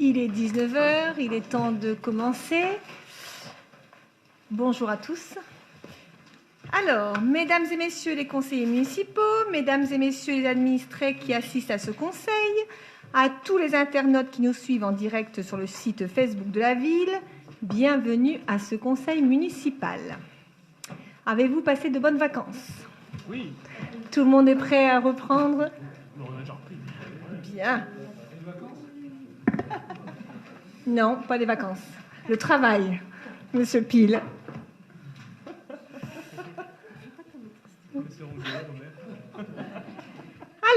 Il est 19 heures, il est temps de commencer. Bonjour à tous. Alors, mesdames et messieurs les conseillers municipaux, mesdames et messieurs les administrés qui assistent à ce conseil, à tous les internautes qui nous suivent en direct sur le site Facebook de la ville, bienvenue à ce conseil municipal. Avez-vous passé de bonnes vacances? Oui. Tout le monde est prêt à reprendre? On a déjà repris. Bien. Non, pas les vacances. Le travail, Monsieur Pile.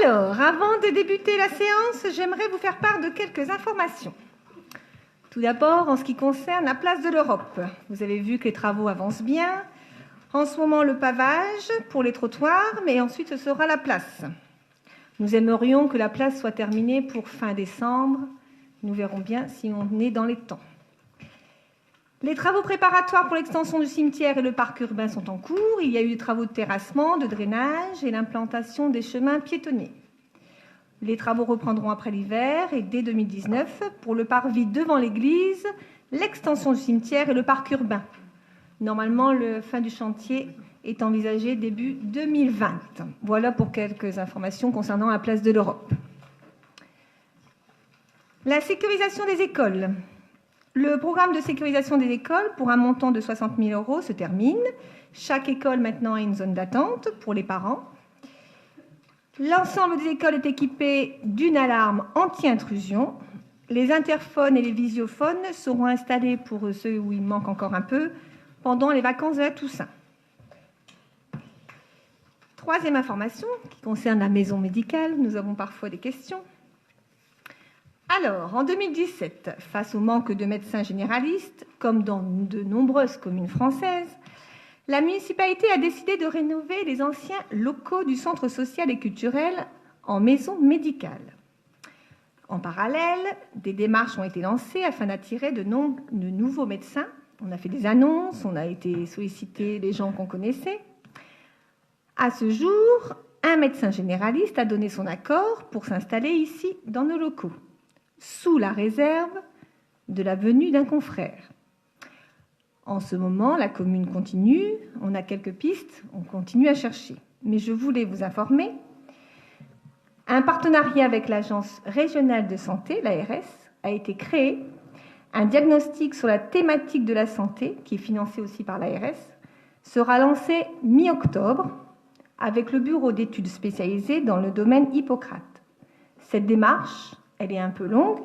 Alors, avant de débuter la séance, j'aimerais vous faire part de quelques informations. Tout d'abord, en ce qui concerne la place de l'Europe. Vous avez vu que les travaux avancent bien. En ce moment, le pavage pour les trottoirs, mais ensuite ce sera la place. Nous aimerions que la place soit terminée pour fin décembre. Nous verrons bien si on est dans les temps. Les travaux préparatoires pour l'extension du cimetière et le parc urbain sont en cours. Il y a eu des travaux de terrassement, de drainage et l'implantation des chemins piétonniers. Les travaux reprendront après l'hiver et dès 2019 pour le parvis devant l'église, l'extension du cimetière et le parc urbain. Normalement, la fin du chantier est envisagée début 2020. Voilà pour quelques informations concernant la place de l'Europe. La sécurisation des écoles. Le programme de sécurisation des écoles pour un montant de 60 000 € se termine. Chaque école maintenant a une zone d'attente pour les parents. L'ensemble des écoles est équipé d'une alarme anti-intrusion. Les interphones et les visiophones seront installés pour ceux où il manque encore un peu pendant les vacances de la Toussaint. Troisième information qui concerne la maison médicale. Nous avons parfois des questions. Alors, en 2017, face au manque de médecins généralistes, comme dans de nombreuses communes françaises, la municipalité a décidé de rénover les anciens locaux du centre social et culturel en maison médicale. En parallèle, des démarches ont été lancées afin d'attirer de nouveaux médecins. On a fait des annonces, on a été sollicité les gens qu'on connaissait. À ce jour, un médecin généraliste a donné son accord pour s'installer ici dans nos locaux, sous la réserve de la venue d'un confrère. En ce moment, la commune continue, on a quelques pistes, on continue à chercher. Mais je voulais vous informer, un partenariat avec l'Agence régionale de santé, l'ARS, a été créé. Un diagnostic sur la thématique de la santé, qui est financé aussi par l'ARS, sera lancé mi-octobre avec le bureau d'études spécialisées dans le domaine Hippocrate. Cette démarche, elle est un peu longue,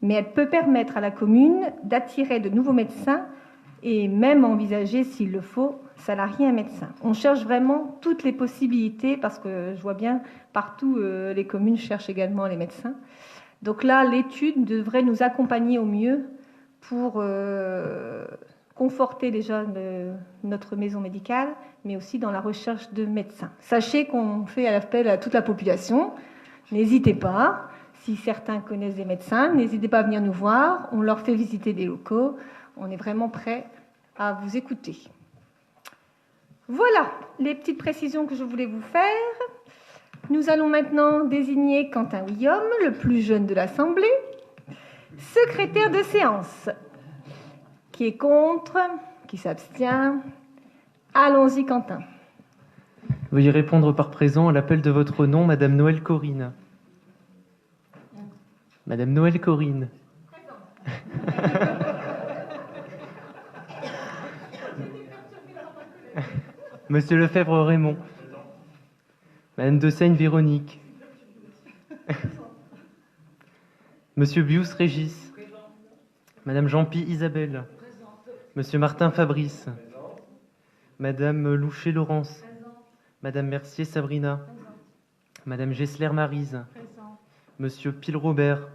mais elle peut permettre à la commune d'attirer de nouveaux médecins et même envisager, s'il le faut, salarier un médecin. On cherche vraiment toutes les possibilités parce que je vois bien partout les communes cherchent également les médecins. Donc là, l'étude devrait nous accompagner au mieux pour conforter déjà notre maison médicale, mais aussi dans la recherche de médecins. Sachez qu'on fait appel à toute la population. N'hésitez pas. Si certains connaissent des médecins, n'hésitez pas à venir nous voir. On leur fait visiter des locaux. On est vraiment prêts à vous écouter. Voilà les petites précisions que je voulais vous faire. Nous allons maintenant désigner Quentin Guillaume, le plus jeune de l'Assemblée, secrétaire de séance. Qui est contre? Qui s'abstient? Allons-y, Quentin. Veuillez répondre par présent à l'appel de votre nom, Madame Noël Corinne. Madame Noël Corinne. Monsieur Lefebvre Raymond. Madame de Seigne Véronique. Monsieur Bius Régis. Madame Jean-Pi Isabelle. Monsieur Martin Fabrice. Madame Loucher Laurence. Madame Mercier Sabrina. Madame Gessler Maryse. Monsieur Pile Robert.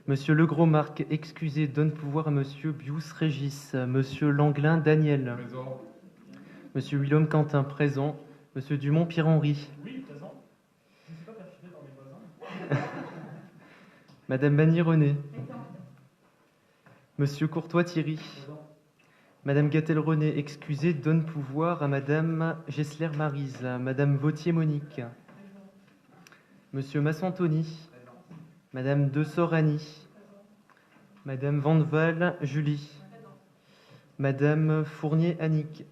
Monsieur Legros Marc, excusez, donne pouvoir à Monsieur Bius Régis. Monsieur Langlin Daniel. Présent. Monsieur Willaume Quentin, présent. Monsieur Dumont Pierre-Henri. Oui, présent. Je ne suis pas perturbé par mes voisins. Madame Bannier René. Monsieur Courtois Thierry. Madame Gattel-René, excusez, donne pouvoir à Madame Gessler Maryse. Madame Vautier Monique. Monsieur Masson Tony. Madame de Sorani. Madame Vandeval Julie. Madame Fournier Annick.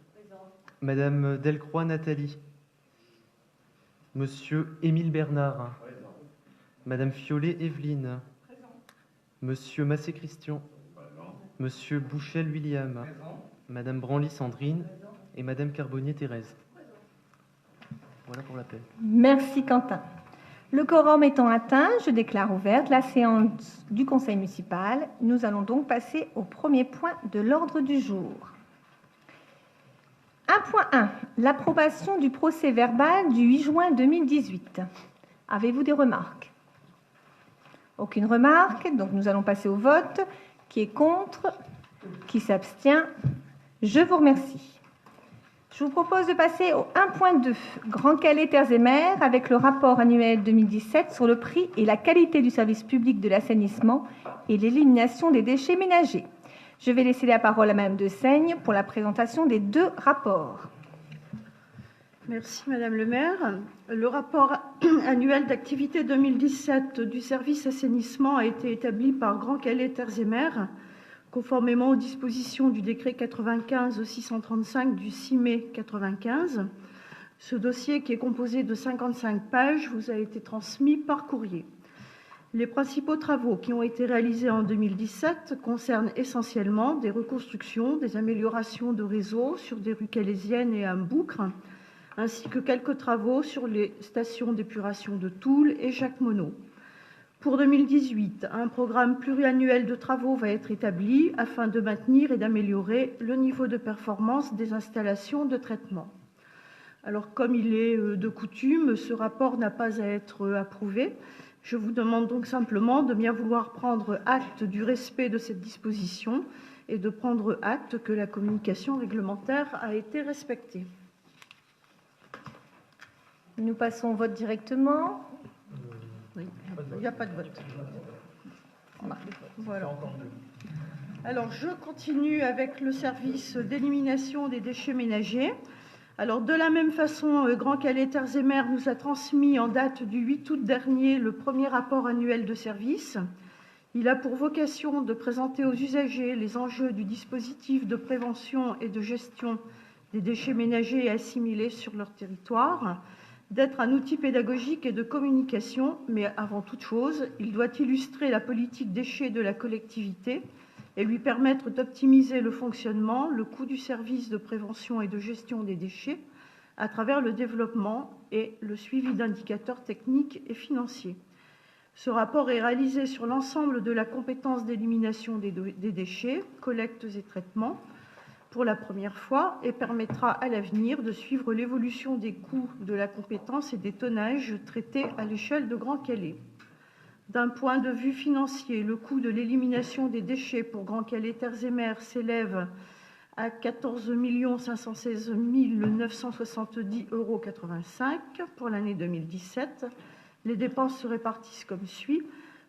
Madame Delcroix Nathalie. Monsieur Émile Bernard. Madame Fiollet Evelyne. Monsieur Massé Christian. Monsieur Bouchel William. Madame Branly Sandrine et Madame Carbonnier Thérèse. Voilà pour l'appel. Merci Quentin. Le quorum étant atteint, je déclare ouverte la séance du Conseil municipal. Nous allons donc passer au premier point de l'ordre du jour. 1.1. L'approbation du procès-verbal du 8 juin 2018. Avez-vous des remarques? Aucune remarque, donc nous allons passer au vote. Qui est contre? Qui s'abstient? Je vous remercie. Je vous propose de passer au 1.2, Grand Calais Terres et Mers, avec le rapport annuel 2017 sur le prix et la qualité du service public de l'assainissement et l'élimination des déchets ménagers. Je vais laisser la parole à Madame de Seigne pour la présentation des deux rapports. Merci Madame le maire. Le rapport annuel d'activité 2017 du service assainissement a été établi par Grand Calais Terres et Mers, conformément aux dispositions du décret 95-635 du 6 mai 95. Ce dossier, qui est composé de 55 pages, vous a été transmis par courrier. Les principaux travaux qui ont été réalisés en 2017 concernent essentiellement des reconstructions, des améliorations de réseaux sur des rues calaisiennes et à Mboucre, ainsi que quelques travaux sur les stations d'épuration de Toul et Jacques Monod. Pour 2018, un programme pluriannuel de travaux va être établi afin de maintenir et d'améliorer le niveau de performance des installations de traitement. Alors, comme il est de coutume, ce rapport n'a pas à être approuvé. Je vous demande donc simplement de bien vouloir prendre acte du respect de cette disposition et de prendre acte que la communication réglementaire a été respectée. Nous passons au vote directement. Oui, il n'y a pas de vote. Voilà. Alors, je continue avec le service d'élimination des déchets ménagers. Alors, de la même façon, Grand Calais Terres et Mers nous a transmis en date du 8 août dernier le premier rapport annuel de service. Il a pour vocation de présenter aux usagers les enjeux du dispositif de prévention et de gestion des déchets ménagers et assimilés sur leur territoire, d'être un outil pédagogique et de communication, mais avant toute chose, il doit illustrer la politique déchets de la collectivité et lui permettre d'optimiser le fonctionnement, le coût du service de prévention et de gestion des déchets à travers le développement et le suivi d'indicateurs techniques et financiers. Ce rapport est réalisé sur l'ensemble de la compétence d'élimination des déchets, collectes et traitements, pour la première fois et permettra à l'avenir de suivre l'évolution des coûts de la compétence et des tonnages traités à l'échelle de Grand Calais. D'un point de vue financier, le coût de l'élimination des déchets pour Grand Calais Terres et Mers s'élève à 14 516 970,85 € pour l'année 2017. Les dépenses se répartissent comme suit.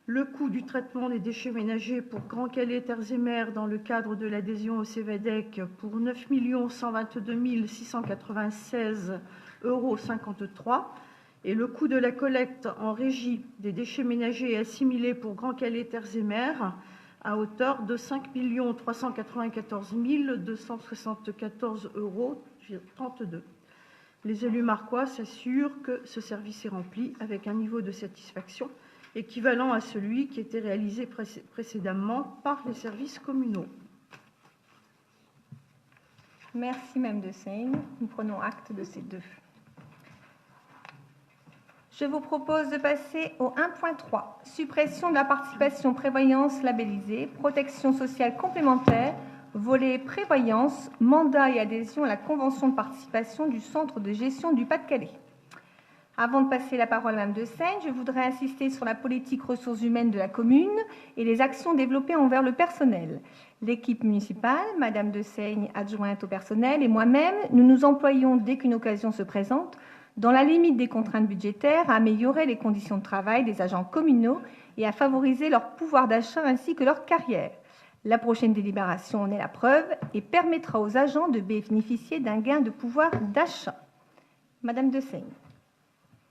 Le coût du traitement des déchets ménagers pour Grand Calais Terres et Mers dans le cadre de l'adhésion au CEVADEC pour 9 122 696,53 € et le coût de la collecte en régie des déchets ménagers assimilés pour Grand Calais Terres et Mers à hauteur de 5 394 274,32 €. Les élus marquois s'assurent que ce service est rempli avec un niveau de satisfaction équivalent à celui qui était réalisé précédemment par les services communaux. Merci Madame de Seigne. Nous prenons acte de ces deux. Je vous propose de passer au 1.3, suppression de la participation prévoyance labellisée, protection sociale complémentaire, volet prévoyance, mandat et adhésion à la convention de participation du Centre de gestion du Pas-de-Calais. Avant de passer la parole à Mme de Seigne, je voudrais insister sur la politique ressources humaines de la commune et les actions développées envers le personnel. L'équipe municipale, Mme de Seigne, adjointe au personnel, et moi-même, nous nous employons dès qu'une occasion se présente, dans la limite des contraintes budgétaires, à améliorer les conditions de travail des agents communaux et à favoriser leur pouvoir d'achat ainsi que leur carrière. La prochaine délibération en est la preuve et permettra aux agents de bénéficier d'un gain de pouvoir d'achat. Madame de Seigne.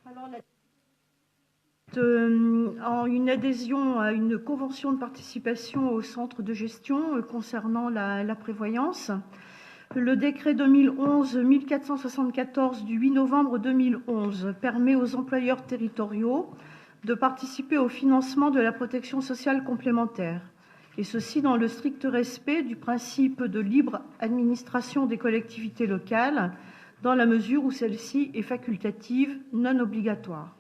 Alors, en une adhésion à une convention de participation au centre de gestion concernant la prévoyance. Le décret 2011-1474 du 8 novembre 2011 permet aux employeurs territoriaux de participer au financement de la protection sociale complémentaire, et ceci dans le strict respect du principe de libre administration des collectivités locales, dans la mesure où celle-ci est facultative, non obligatoire.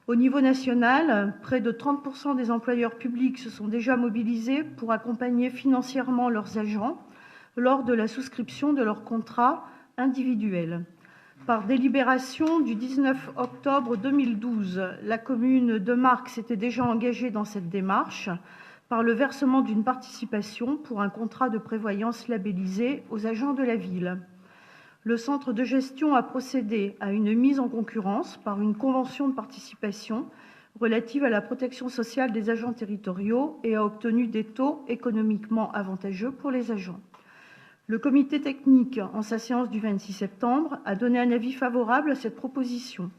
Au niveau national, près de 30% des employeurs publics se sont déjà mobilisés pour accompagner financièrement leurs agents lors de la souscription de leur contrat individuel. Par délibération du 19 octobre 2012, la commune de Marcq s'était déjà engagée dans cette démarche par le versement d'une participation pour un contrat de prévoyance labellisé aux agents de la ville. Le centre de gestion a procédé à une mise en concurrence par une convention de participation relative à la protection sociale des agents territoriaux et a obtenu des taux économiquement avantageux pour les agents. Le comité technique, en sa séance du 26 septembre, a donné un avis favorable à cette proposition.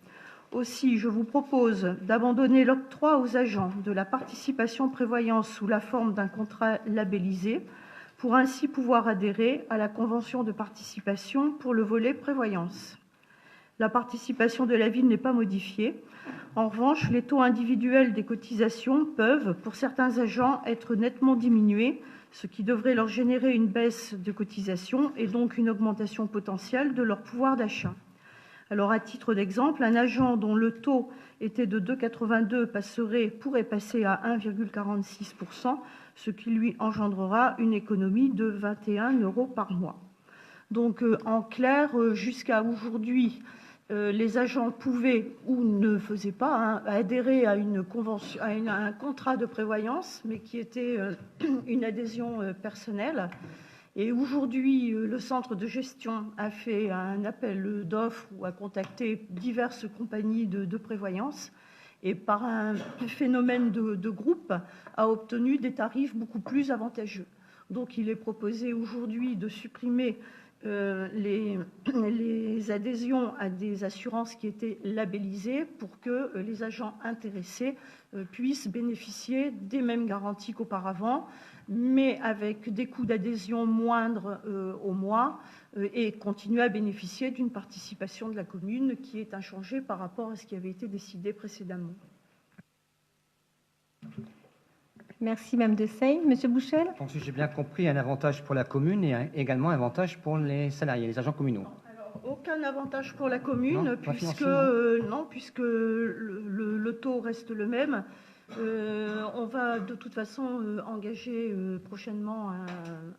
Aussi, je vous propose d'abandonner l'octroi aux agents de la participation prévoyance sous la forme d'un contrat labellisé pour ainsi pouvoir adhérer à la convention de participation pour le volet prévoyance. La participation de la ville n'est pas modifiée. En revanche, les taux individuels des cotisations peuvent, pour certains agents, être nettement diminués, ce qui devrait leur générer une baisse de cotisation et donc une augmentation potentielle de leur pouvoir d'achat. Alors, à titre d'exemple, un agent dont le taux était de 2,82 pourrait passer à 1,46%, ce qui lui engendrera une économie de 21 € par mois. Donc, en clair, jusqu'à aujourd'hui, les agents pouvaient ou ne faisaient pas adhérer à une convention, à un contrat de prévoyance, mais qui était une adhésion personnelle. Et aujourd'hui, le centre de gestion a fait un appel d'offres ou a contacté diverses compagnies de prévoyance et par un phénomène de groupe a obtenu des tarifs beaucoup plus avantageux. Donc il est proposé aujourd'hui de supprimer les adhésions à des assurances qui étaient labellisées pour que les agents intéressés puissent bénéficier des mêmes garanties qu'auparavant, mais avec des coûts d'adhésion moindres au mois et continuer à bénéficier d'une participation de la commune qui est inchangée par rapport à ce qui avait été décidé précédemment. Merci, Mme de Seyne. Monsieur Bouchel. Donc, si j'ai bien compris, un avantage pour la commune et également un avantage pour les salariés, les agents communaux. Alors, aucun avantage pour la commune, non, puisque le taux reste le même. On va de toute façon engager prochainement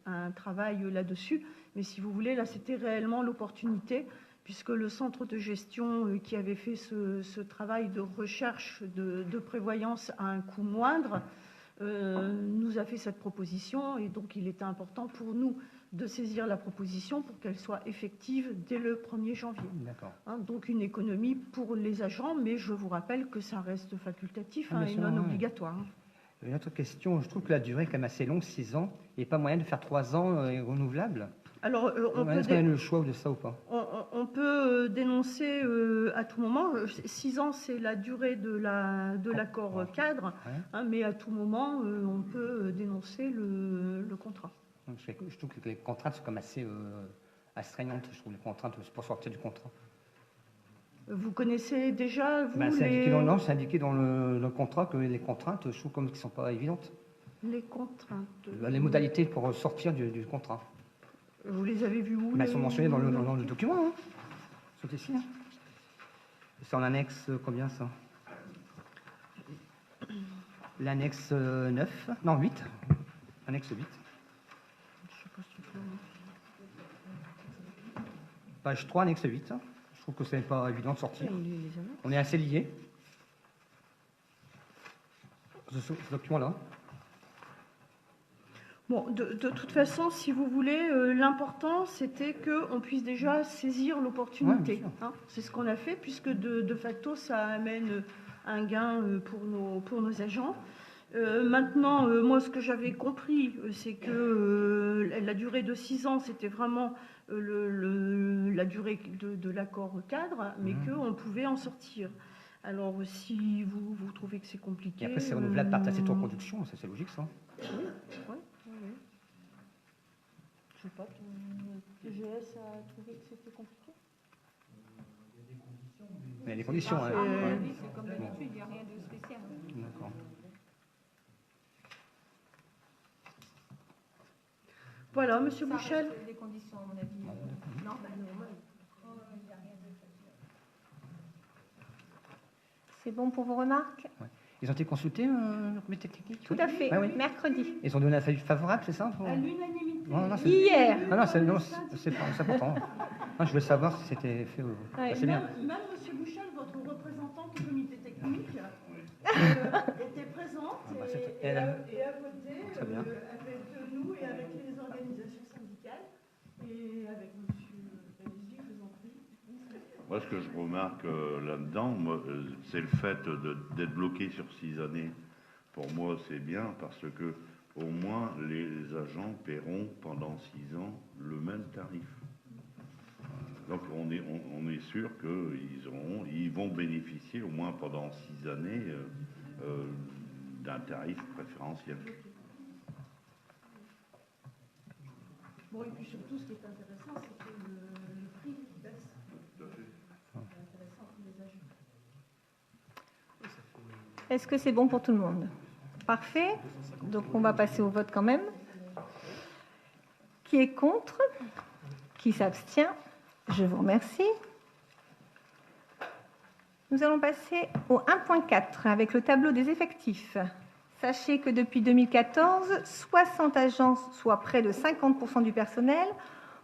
un travail là-dessus. Mais si vous voulez, là, c'était réellement l'opportunité, puisque le centre de gestion qui avait fait ce travail de recherche de prévoyance à un coût moindre nous a fait cette proposition, et donc il était important pour nous de saisir la proposition pour qu'elle soit effective dès le 1er janvier. D'accord. Donc une économie pour les agents, mais je vous rappelle que ça reste facultatif et non obligatoire. Une autre question, je trouve que la durée est quand même assez longue, 6 ans. Il n'y a pas moyen de faire 3 ans renouvelables? Alors, est-ce qu'on a le choix de ça ou pas? On peut dénoncer à tout moment. 6 ans, c'est la durée de l'accord cadre, mais à tout moment, on peut dénoncer le contrat. Je trouve que les contraintes sont comme assez astreignantes. Je trouve les contraintes pour sortir du contrat. Vous connaissez déjà, vous, c'est indiqué dans le contrat que les contraintes, je trouve comme qu'ils ne sont pas évidentes. Les contraintes. Les modalités pour sortir du contrat. Vous les avez vues où? Elles sont mentionnées dans le document. C'est ici. C'est en annexe combien ça? L'annexe 9, non 8. Annexe 8. Page 3, annexe 8. Je trouve que ce n'est pas évident de sortir. On est assez liés. Ce document-là. Bon, de toute façon, si vous voulez, l'important, c'était qu'on puisse déjà saisir l'opportunité. C'est ce qu'on a fait, puisque de facto, ça amène un gain pour nos agents. Maintenant, moi, ce que j'avais compris, c'est que la durée de 6 ans, c'était vraiment la durée de l'accord cadre, mais qu'on pouvait en sortir. Alors, si vous trouvez que c'est compliqué... Et après, c'est renouvelable par tacite reconduction, ça c'est logique, ça. Oui. Je sais pas, TGS a trouvé que c'était compliqué. Il y a des conditions. À Hein. mon Ouais. avis, c'est comme d'habitude, il n'y a rien de spécial. D'accord. Voilà, Monsieur Ça Bouchel. reste des conditions, à mon avis. Non, c'est bon pour vos remarques? Ouais. Ils ont été consultés, le comité technique? Tout à fait, Ouais, oui. mercredi. Ils ont donné un avis favorable, c'est ça? À l'unanimité. Non, c'est... Hier. Non, c'est pas c'est important. Non, je voulais savoir si c'était fait ou... Ouais. C'est bien. Même Monsieur Bouchel, votre représentant du comité technique, était présente bah, c'était- et a voté Très bien. avec nous et avec les organisations syndicales et avec Monsieur Pellissier, je vous en prie. Moi, ce que je remarque là-dedans, c'est le fait d'être bloqué sur 6 années. Pour moi, c'est bien parce que au moins les agents paieront pendant 6 ans le même tarif. Donc on est sûr qu'ils vont bénéficier au moins pendant 6 années d'un tarif préférentiel. Bon, et puis surtout, ce qui est intéressant, c'est que le prix baisse. C'est intéressant pour les agents. Est-ce que c'est bon pour tout le monde? Parfait. Donc on va passer au vote quand même. Qui est contre? Qui s'abstient? Je vous remercie. Nous allons passer au 1.4 avec le tableau des effectifs. Sachez que depuis 2014, 60 agences, soit près de 50% du personnel,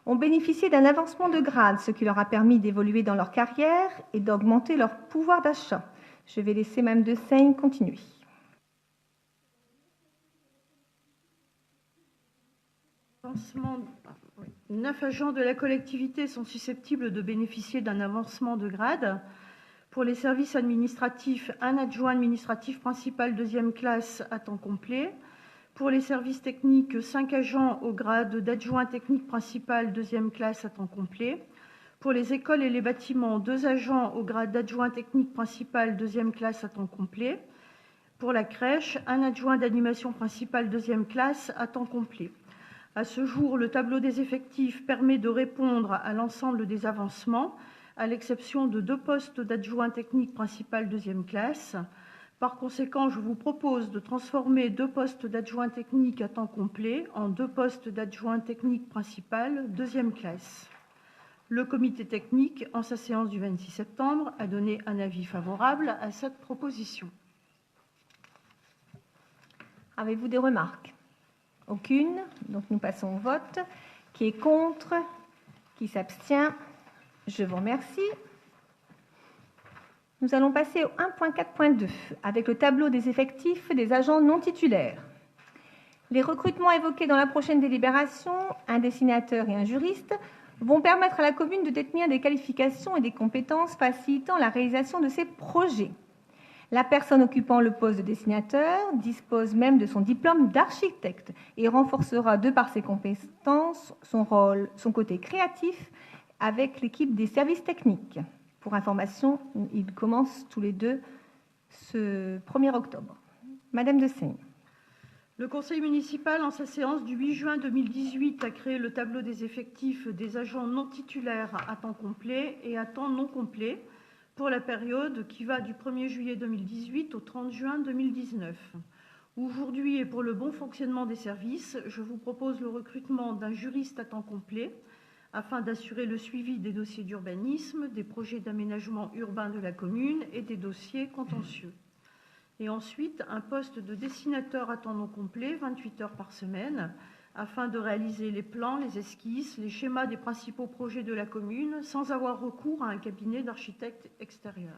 ont bénéficié d'un avancement de grade, ce qui leur a permis d'évoluer dans leur carrière et d'augmenter leur pouvoir d'achat. Je vais laisser Mme de Seigne continuer. Avancement, 9 agents de la collectivité sont susceptibles de bénéficier d'un avancement de grade. Pour les services administratifs, un adjoint administratif principal deuxième classe à temps complet. Pour les services techniques, 5 agents au grade d'adjoint technique principal deuxième classe à temps complet. Pour les écoles et les bâtiments, 2 agents au grade d'adjoint technique principal deuxième classe à temps complet. Pour la crèche, un adjoint d'animation principale deuxième classe à temps complet. À ce jour, le tableau des effectifs permet de répondre à l'ensemble des avancements, à l'exception de 2 postes d'adjoint technique principal deuxième classe. Par conséquent, je vous propose de transformer 2 postes d'adjoint technique à temps complet en 2 postes d'adjoint technique principal deuxième classe. Le comité technique, en sa séance du 26 septembre, a donné un avis favorable à cette proposition. Avez-vous des remarques? Aucune. Donc nous passons au vote. Qui est contre? Qui s'abstient? Je vous remercie. Nous allons passer au 1.4.2 avec le tableau des effectifs des agents non titulaires. Les recrutements évoqués dans la prochaine délibération, un dessinateur et un juriste, vont permettre à la commune de détenir des qualifications et des compétences facilitant la réalisation de ses projets. La personne occupant le poste de dessinateur dispose même de son diplôme d'architecte et renforcera de par ses compétences son rôle, son côté créatif avec l'équipe des services techniques. Pour information, ils commencent tous les deux ce 1er octobre. Madame de Seigne. Le conseil municipal, en sa séance du 8 juin 2018, a créé le tableau des effectifs des agents non titulaires à temps complet et à temps non complet pour la période qui va du 1er juillet 2018 au 30 juin 2019. Aujourd'hui, et pour le bon fonctionnement des services, je vous propose le recrutement d'un juriste à temps complet afin d'assurer le suivi des dossiers d'urbanisme, des projets d'aménagement urbain de la commune et des dossiers contentieux. Et ensuite, un poste de dessinateur à temps non complet, 28 heures par semaine, afin de réaliser les plans, les esquisses, les schémas des principaux projets de la commune, sans avoir recours à un cabinet d'architecte extérieur.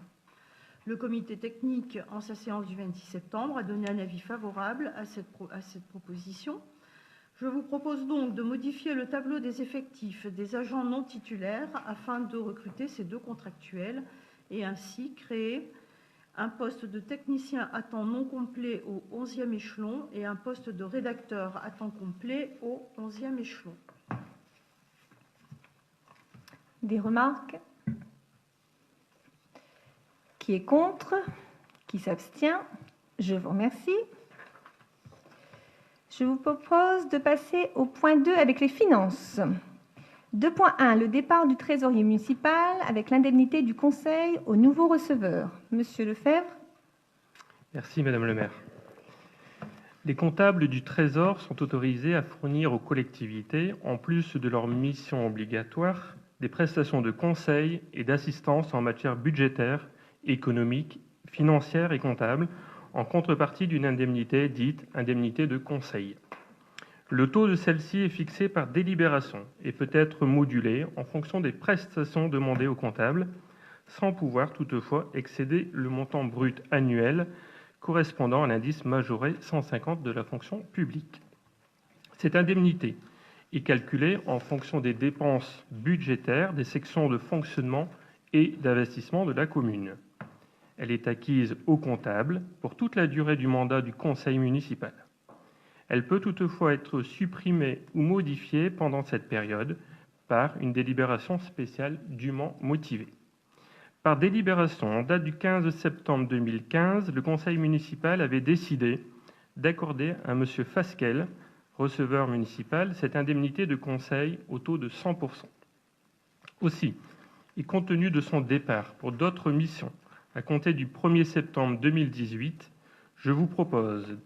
Le comité technique, en sa séance du 26 septembre, a donné un avis favorable à cette proposition. Je vous propose donc de modifier le tableau des effectifs des agents non titulaires afin de recruter ces 2 contractuels et ainsi créer un poste de technicien à temps non complet au 11e échelon et un poste de rédacteur à temps complet au 11e échelon. Des remarques? Qui est contre? Qui s'abstient? Je vous remercie. Je vous propose de passer au point 2 avec les finances. 2.1, le départ du trésorier municipal avec l'indemnité du conseil au nouveau receveur. Monsieur Lefebvre. Merci, Madame le maire. Les comptables du Trésor sont autorisés à fournir aux collectivités, en plus de leur mission obligatoire, des prestations de conseil et d'assistance en matière budgétaire, économique, financière et comptable, en contrepartie d'une indemnité dite indemnité de conseil. Le taux de celle-ci est fixé par délibération et peut être modulé en fonction des prestations demandées au comptable, sans pouvoir toutefois excéder le montant brut annuel correspondant à l'indice majoré 150 de la fonction publique. Cette indemnité est calculée en fonction des dépenses budgétaires des sections de fonctionnement et d'investissement de la commune. Elle est acquise au comptable pour toute la durée du mandat du conseil municipal. Elle peut toutefois être supprimée ou modifiée pendant cette période par une délibération spéciale dûment motivée. Par délibération, en date du 15 septembre 2015, le conseil municipal avait décidé d'accorder à M. Fasquelle, receveur municipal, cette indemnité de conseil au taux de 100%. Aussi, et compte tenu de son départ pour d'autres missions, à compter du 1er septembre 2018, je vous propose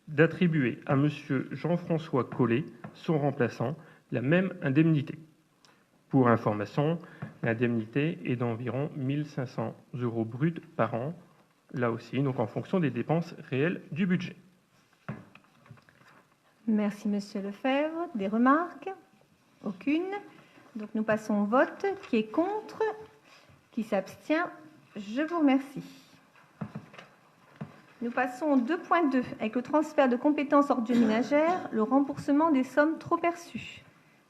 d'attribuer à M. Jean-François Collet, son remplaçant, la même indemnité. Pour information, l'indemnité est d'environ 1 500 € bruts par an, là aussi, donc en fonction des dépenses réelles du budget. Merci, Monsieur Lefebvre. Des remarques? Aucune. Donc nous passons au vote. Qui est contre? Qui s'abstient? Je vous remercie. Nous passons au 2.2 avec le transfert de compétences ordures ménagères, le remboursement des sommes trop perçues.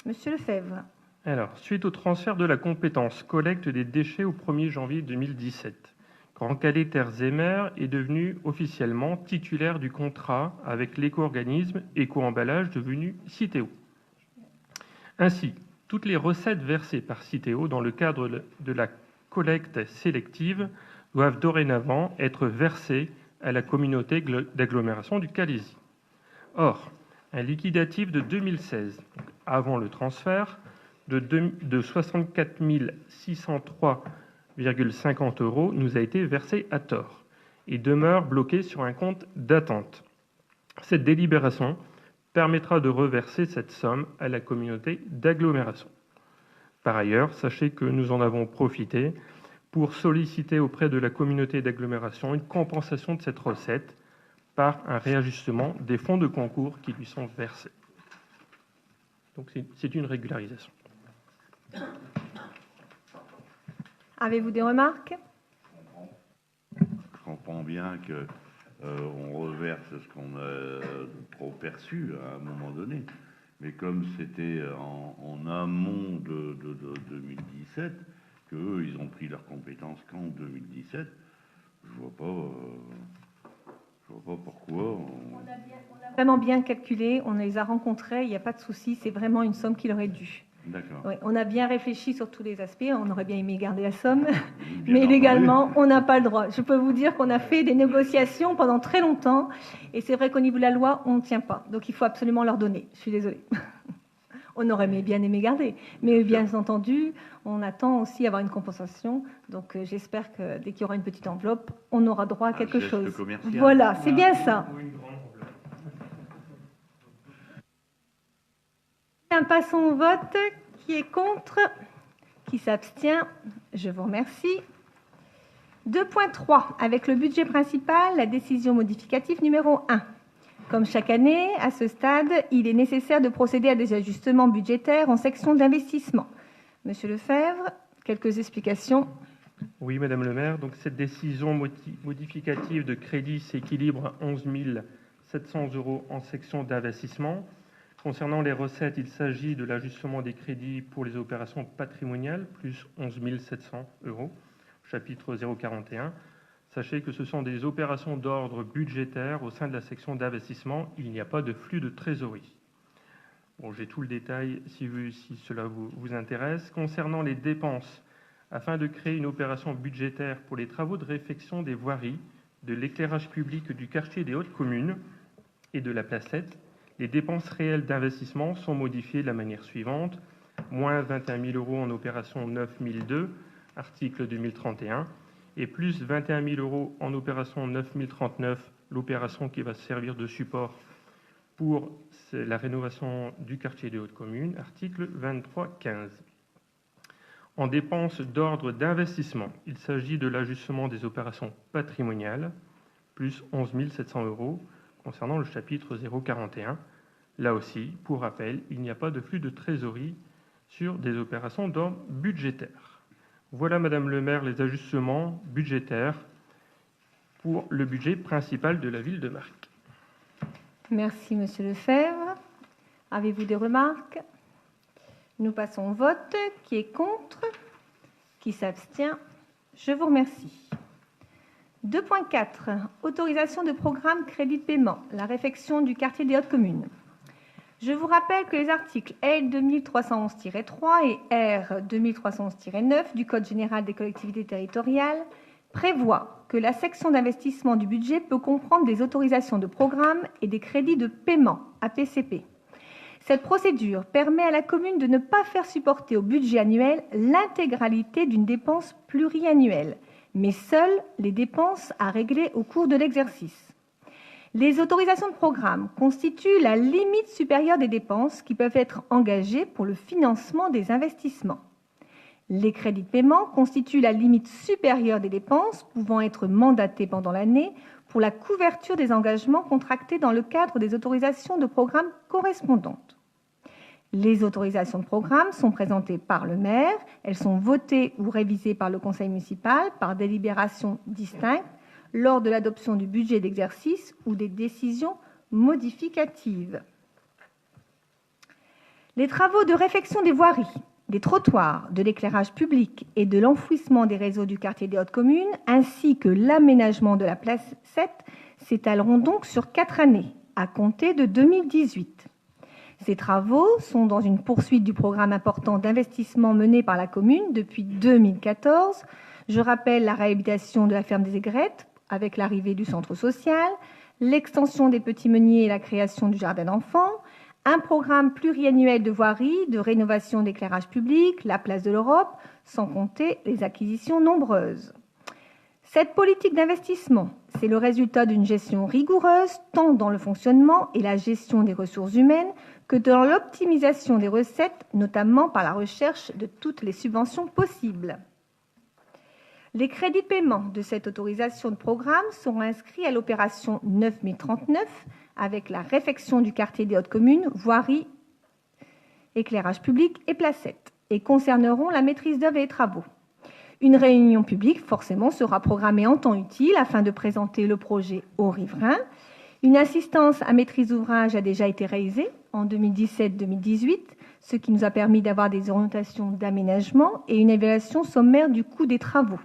Monsieur Lefebvre. Alors, suite au transfert de la compétence collecte des déchets au 1er janvier 2017, Grand Calais Terres et Mers est devenu officiellement titulaire du contrat avec l'éco-organisme Éco-emballage devenu Citeo. Ainsi, toutes les recettes versées par Citeo dans le cadre de la collecte sélective doivent dorénavant être versées à la communauté d'agglomération du Calaisis. Or, un liquidatif de 2016, avant le transfert, de 64 603,50 € nous a été versé à tort et demeure bloqué sur un compte d'attente. Cette délibération permettra de reverser cette somme à la communauté d'agglomération. Par ailleurs, sachez que nous en avons profité pour solliciter auprès de la communauté d'agglomération une compensation de cette recette par un réajustement des fonds de concours qui lui sont versés. Donc c'est une régularisation. Avez-vous des remarques? Je comprends bien que on reverse ce qu'on a trop perçu à un moment donné, mais comme c'était en amont de 2017, qu'eux, ils ont pris leurs compétences qu'en 2017, je vois pas pourquoi. On a vraiment bien calculé, on les a rencontrés, il n'y a pas de souci, c'est vraiment une somme qui leur est due. D'accord. Oui, on a bien réfléchi sur tous les aspects, on aurait bien aimé garder la somme, Bien mais entendu. légalement, on n'a pas le droit. Je peux vous dire qu'on a fait des négociations pendant très longtemps, et c'est vrai qu'au niveau de la loi, on ne tient pas. Donc il faut absolument leur donner. Je suis désolée. On aurait bien aimé garder, mais bien entendu, on attend aussi avoir une compensation. Donc j'espère que dès qu'il y aura une petite enveloppe, on aura droit à quelque geste chose. commercial. Voilà, c'est bien ça. Bien, passons au vote. Qui est contre? Qui s'abstient? Je vous remercie. 2.3. Avec le budget principal, la décision modificative numéro 1. Comme chaque année, à ce stade, il est nécessaire de procéder à des ajustements budgétaires en section d'investissement. Monsieur Lefebvre, quelques explications. Oui, Madame le maire. Donc, cette décision modificative de crédit s'équilibre à 11 700 € en section d'investissement. Concernant les recettes, il s'agit de l'ajustement des crédits pour les opérations patrimoniales, plus 11 700 €, chapitre 041. Sachez que ce sont des opérations d'ordre budgétaire au sein de la section d'investissement. Il n'y a pas de flux de trésorerie. Bon, j'ai tout le détail si cela vous intéresse. Concernant les dépenses afin de créer une opération budgétaire pour les travaux de réfection des voiries, de l'éclairage public du quartier des Hautes Communes et de la Placette. Les dépenses réelles d'investissement sont modifiées de la manière suivante: moins 21 000 € en opération 9002, article 2031, et plus 21 000 € en opération 9039, l'opération qui va servir de support pour la rénovation du quartier des Hautes Communes, article 2315. En dépenses d'ordre d'investissement, il s'agit de l'ajustement des opérations patrimoniales, plus 11 700 € concernant le chapitre 041. Là aussi, pour rappel, il n'y a pas de flux de trésorerie sur des opérations d'ordre budgétaire. Voilà, Madame le maire, les ajustements budgétaires pour le budget principal de la ville de Marcq. Merci, Monsieur Lefebvre. Avez-vous des remarques? Nous passons au vote. Qui est contre? Qui s'abstient? Je vous remercie. 2.4. Autorisation de programme crédit de paiement, la réfection du quartier des Hautes Communes. Je vous rappelle que les articles L 2311-3 et R 2311-9 du Code général des collectivités territoriales prévoient que la section d'investissement du budget peut comprendre des autorisations de programme et des crédits de paiement, APCP. Cette procédure permet à la commune de ne pas faire supporter au budget annuel l'intégralité d'une dépense pluriannuelle, mais seules les dépenses à régler au cours de l'exercice. Les autorisations de programme constituent la limite supérieure des dépenses qui peuvent être engagées pour le financement des investissements. Les crédits de paiement constituent la limite supérieure des dépenses pouvant être mandatées pendant l'année pour la couverture des engagements contractés dans le cadre des autorisations de programme correspondantes. Les autorisations de programme sont présentées par le maire, elles sont votées ou révisées par le conseil municipal par délibération distincte lors de l'adoption du budget d'exercice ou des décisions modificatives. Les travaux de réfection des voiries, des trottoirs, de l'éclairage public et de l'enfouissement des réseaux du quartier des Hautes Communes, ainsi que l'aménagement de la Placette, s'étaleront donc sur 4 années, à compter de 2018. Ces travaux sont dans une poursuite du programme important d'investissement mené par la commune depuis 2014. Je rappelle la réhabilitation de la ferme des Aigrettes, avec l'arrivée du centre social, l'extension des petits meuniers et la création du jardin d'enfants, un programme pluriannuel de voirie, de rénovation d'éclairage public, la place de l'Europe, sans compter les acquisitions nombreuses. Cette politique d'investissement, c'est le résultat d'une gestion rigoureuse, tant dans le fonctionnement et la gestion des ressources humaines que dans l'optimisation des recettes, notamment par la recherche de toutes les subventions possibles. Les crédits de paiement de cette autorisation de programme seront inscrits à l'opération 9039 avec la réfection du quartier des Hautes Communes, voirie, éclairage public et Placette, et concerneront la maîtrise d'œuvre et les travaux. Une réunion publique, forcément, sera programmée en temps utile afin de présenter le projet aux riverains. Une assistance à maîtrise d'ouvrage a déjà été réalisée en 2017-2018, ce qui nous a permis d'avoir des orientations d'aménagement et une évaluation sommaire du coût des travaux.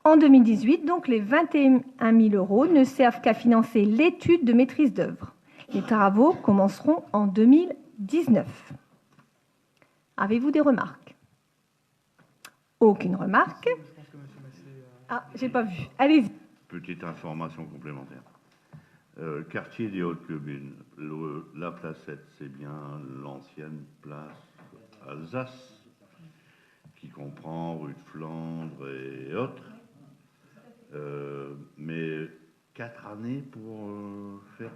En 2018, donc, les 21 000 € ne servent qu'à financer l'étude de maîtrise d'œuvre. Les travaux commenceront en 2019. Avez-vous des remarques? Aucune remarque. Ah, j'ai pas vu. Allez-y. Petite information complémentaire. Quartier des Hautes Communes, la Placette, c'est bien l'ancienne place Alsace, qui comprend rue de Flandre et autres. Mais 4 années pour faire...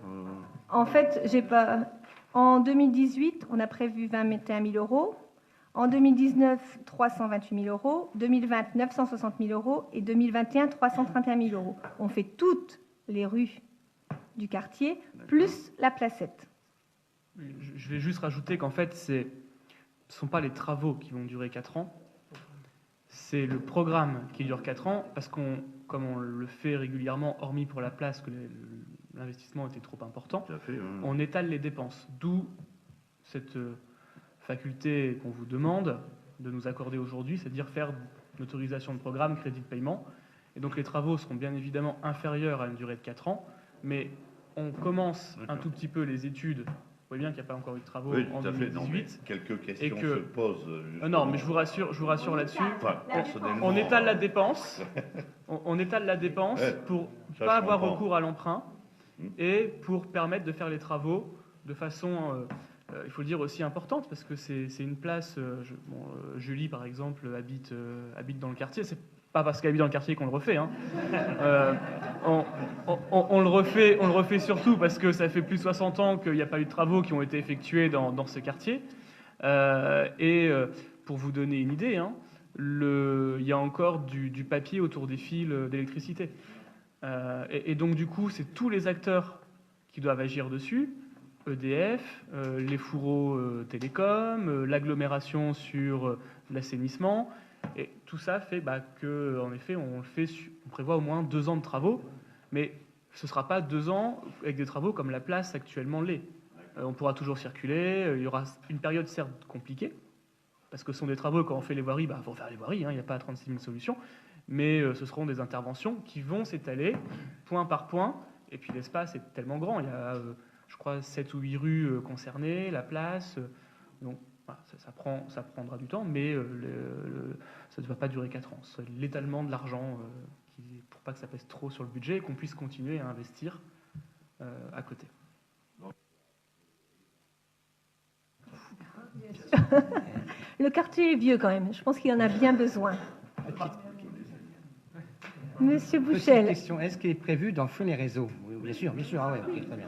En fait, j'ai pas... En 2018, on a prévu 21 000 €. En 2019, 328 000 €. 2020, 960 000 € et 2021, 331 000 €. On fait toutes les rues du quartier, plus la Placette. Je vais juste rajouter qu'en fait, ce ne sont pas les travaux qui vont durer 4 ans, c'est le programme qui dure 4 ans, parce comme on le fait régulièrement, hormis pour la place, que l'investissement était trop important, on étale les dépenses. D'où cette faculté qu'on vous demande de nous accorder aujourd'hui, c'est-à-dire faire une autorisation de programme, crédit de paiement. Et donc les travaux seront bien évidemment inférieurs à une durée de 4 ans, mais on commence un tout petit peu les études voyez bien qu'il n'y a pas encore eu de travaux Oui, en tout à fait. Non, mais 2018. quelques questions que- se posent. Non, mais je vous rassure là-dessus. Enfin, personnellement, On étale la dépense. On étale la dépense Ouais, pour ça, pas je avoir comprends. recours à l'emprunt et pour permettre de faire les travaux de façon, il faut le dire, aussi importante, parce que c'est une place. Julie, par exemple, habite dans le quartier. C'est pas parce qu'elle habite dans le quartier qu'on le refait. Hein. On le refait surtout parce que ça fait plus de 60 ans qu'il n'y a pas eu de travaux qui ont été effectués dans ce quartier. Pour vous donner une idée, hein, il y a encore du papier autour des fils d'électricité. Et donc, du coup, c'est tous les acteurs qui doivent agir dessus. EDF, les fourreaux télécoms, l'agglomération sur l'assainissement. Et tout ça fait que, en effet, on prévoit au moins 2 ans de travaux, mais ce ne sera pas 2 ans avec des travaux comme la place actuellement l'est. On pourra toujours circuler, il y aura une période certes compliquée, parce que ce sont des travaux, quand on fait les voiries, il faut faire les voiries, il n'y a pas 36 000 solutions, mais ce seront des interventions qui vont s'étaler point par point, et puis l'espace est tellement grand, il y a, je crois, 7 ou 8 rues concernées, la place, donc voilà, ça prendra du temps, mais ça ne va pas durer 4 ans. C'est l'étalement de l'argent pour pas que ça pèse trop sur le budget et qu'on puisse continuer à investir à côté. Le quartier est vieux quand même. Je pense qu'il en a bien besoin. Monsieur Petite Bouchel, question, est-ce qu'il est prévu d'enfouir les réseaux? Oui, bien sûr, ah ouais, ok, très bien.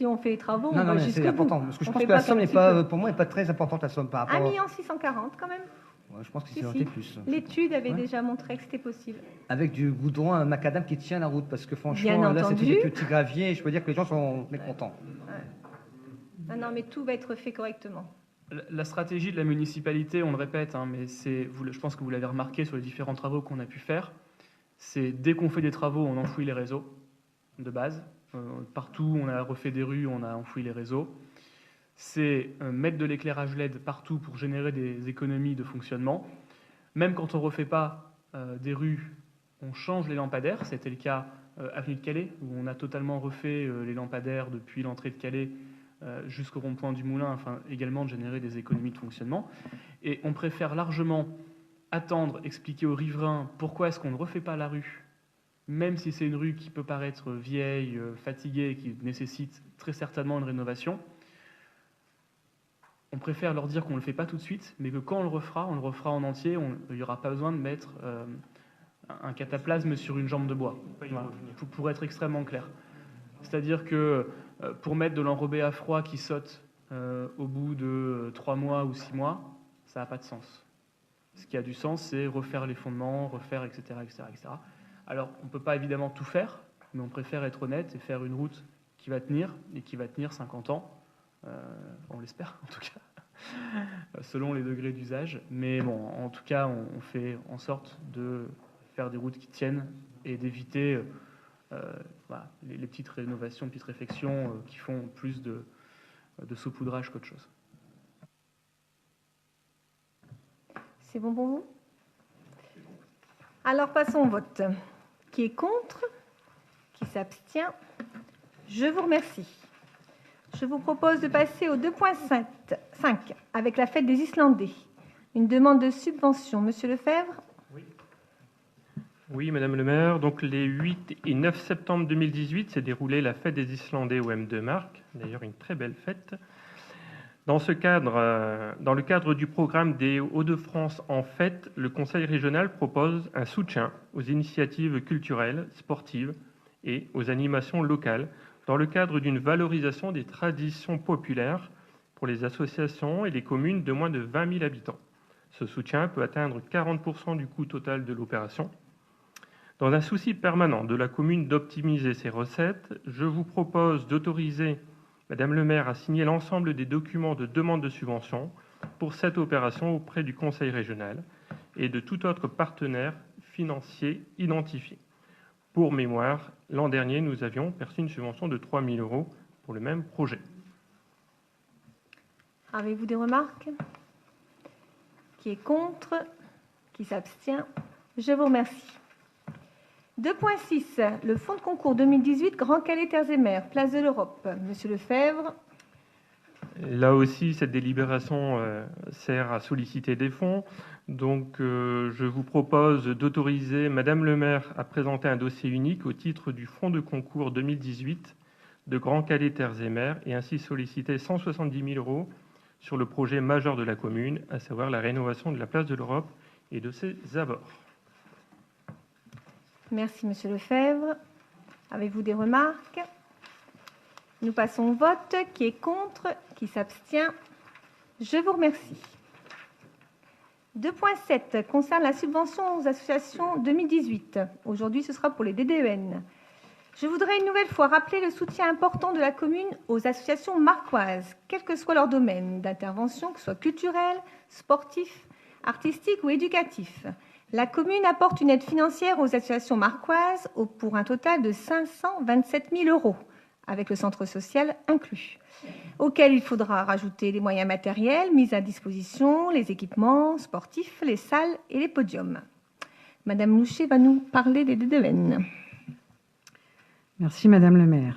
si on fait les travaux, on Non, va mais jusqu'au c'est bout. important, parce que je On pense fait que la pas somme qu'un n'est petit pas, peu. pour moi, n'est pas très importante, la somme par rapport... 1 640 quand même. Ouais, je pense que Si, c'est si. noté plus. L'étude avait Ouais. déjà montré que c'était possible. Avec du goudron macadam qui tient la route, parce que Bien franchement, là, entendu. c'était des petits graviers, et je peux dire que les gens sont mécontents. Non, mais tout va être fait correctement. La stratégie de la municipalité, on le répète, hein, mais je pense que vous l'avez remarqué sur les différents travaux qu'on a pu faire, c'est dès qu'on fait des travaux, on enfouit les réseaux de base. Partout où on a refait des rues, on a enfoui les réseaux. C'est mettre de l'éclairage LED partout pour générer des économies de fonctionnement. Même quand on ne refait pas des rues, on change les lampadaires. C'était le cas avenue de Calais, où on a totalement refait les lampadaires depuis l'entrée de Calais jusqu'au rond-point du Moulin, afin également de générer des économies de fonctionnement. Et on préfère largement attendre, expliquer aux riverains pourquoi est-ce qu'on ne refait pas la rue, même si c'est une rue qui peut paraître vieille, fatiguée, et qui nécessite très certainement une rénovation. On préfère leur dire qu'on ne le fait pas tout de suite, mais que quand on le refera en entier. Il n'y aura pas besoin de mettre un cataplasme sur une jambe de bois, voilà, pour être extrêmement clair. C'est-à-dire que pour mettre de l'enrobé à froid qui saute au bout de 3 mois ou 6 mois, ça n'a pas de sens. Ce qui a du sens, c'est refaire les fondements, refaire, etc., etc., etc. Alors, on ne peut pas évidemment tout faire, mais on préfère être honnête et faire une route qui va tenir, et qui va tenir 50 ans. On l'espère, en tout cas, selon les degrés d'usage. Mais bon, en tout cas, on fait en sorte de faire des routes qui tiennent et d'éviter voilà, les petites rénovations, petites réfections qui font plus de saupoudrage qu'autre chose. C'est bon pour vous? Alors passons au vote. Qui est contre? Qui s'abstient? Je vous remercie. Je vous propose de passer au 2.5 avec la fête des Islandais. Une demande de subvention. Monsieur Lefebvre? Oui, Madame le maire. Donc, les 8 et 9 septembre 2018 s'est déroulée la fête des Islandais au M2 Mark. D'ailleurs, une très belle fête. Dans le cadre du programme des Hauts-de-France en fête, le Conseil régional propose un soutien aux initiatives culturelles, sportives et aux animations locales dans le cadre d'une valorisation des traditions populaires pour les associations et les communes de moins de 20 000 habitants. Ce soutien peut atteindre 40% du coût total de l'opération. Dans un souci permanent de la commune d'optimiser ses recettes, je vous propose d'autoriser Madame le maire a signé l'ensemble des documents de demande de subvention pour cette opération auprès du Conseil régional et de tout autre partenaire financier identifié. Pour mémoire, l'an dernier, nous avions perçu une subvention de 3 000 € pour le même projet. Avez-vous des remarques? Qui est contre? Qui s'abstient? Je vous remercie. 2.6, le fonds de concours 2018 Grand Calais Terres et Mers, Place de l'Europe. Monsieur Lefebvre. Là aussi, cette délibération sert à solliciter des fonds. Donc, je vous propose d'autoriser Madame le maire à présenter un dossier unique au titre du fonds de concours 2018 de Grand Calais Terres et Mers et ainsi solliciter 170 000 € sur le projet majeur de la commune, à savoir la rénovation de la place de l'Europe et de ses abords. Merci, Monsieur Lefebvre. Avez-vous des remarques? Nous passons au vote. Qui est contre? Qui s'abstient? Je vous remercie. 2.7 concerne la subvention aux associations 2018. Aujourd'hui, ce sera pour les DDEN. Je voudrais une nouvelle fois rappeler le soutien important de la commune aux associations marquoises, quel que soit leur domaine d'intervention, que ce soit culturel, sportif, artistique ou éducatif. La commune apporte une aide financière aux associations marquoises pour un total de 527 000 €, avec le centre social inclus, auquel il faudra rajouter les moyens matériels mis à disposition, les équipements sportifs, les salles et les podiums. Madame Louchet va nous parler des DDEN. Merci Madame le maire.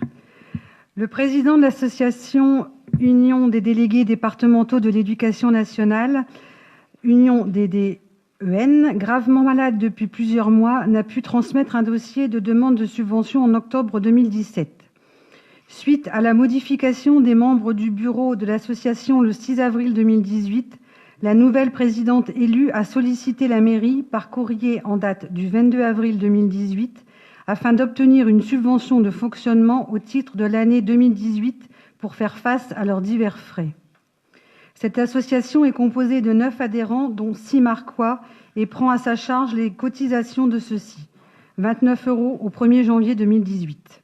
Le président de l'association Union des délégués départementaux de l'éducation nationale, Union DDEN, gravement malade depuis plusieurs mois, n'a pu transmettre un dossier de demande de subvention en octobre 2017. Suite à la modification des membres du bureau de l'association le 6 avril 2018, la nouvelle présidente élue a sollicité la mairie par courrier en date du 22 avril 2018 afin d'obtenir une subvention de fonctionnement au titre de l'année 2018 pour faire face à leurs divers frais. Cette association est composée de 9 adhérents, dont 6 marquois, et prend à sa charge les cotisations de ceux-ci, 29 € au 1er janvier 2018.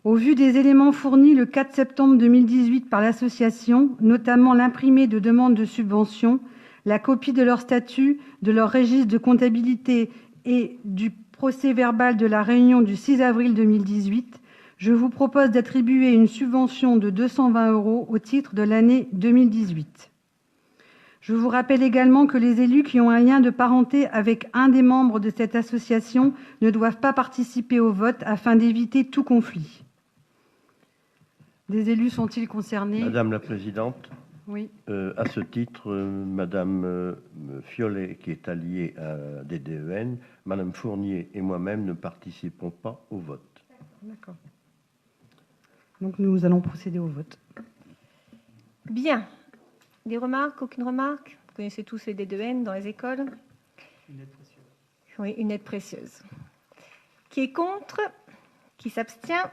Au vu des éléments fournis le 4 septembre 2018 par l'association, notamment l'imprimé de demande de subvention, la copie de leur statut, de leur registre de comptabilité et du procès-verbal de la réunion du 6 avril 2018, je vous propose d'attribuer une subvention de 220 € au titre de l'année 2018. Je vous rappelle également que les élus qui ont un lien de parenté avec un des membres de cette association ne doivent pas participer au vote afin d'éviter tout conflit. Des élus sont-ils concernés? Madame la Présidente, oui. À ce titre, Madame Fiolet, qui est alliée à DDEN, Madame Fournier et moi-même ne participons pas au vote. D'accord. Donc nous allons procéder au vote. Bien. Des remarques? Aucune remarque? Vous connaissez tous les DDEN dans les écoles? Une aide précieuse. Oui, une aide précieuse. Qui est contre? Qui s'abstient?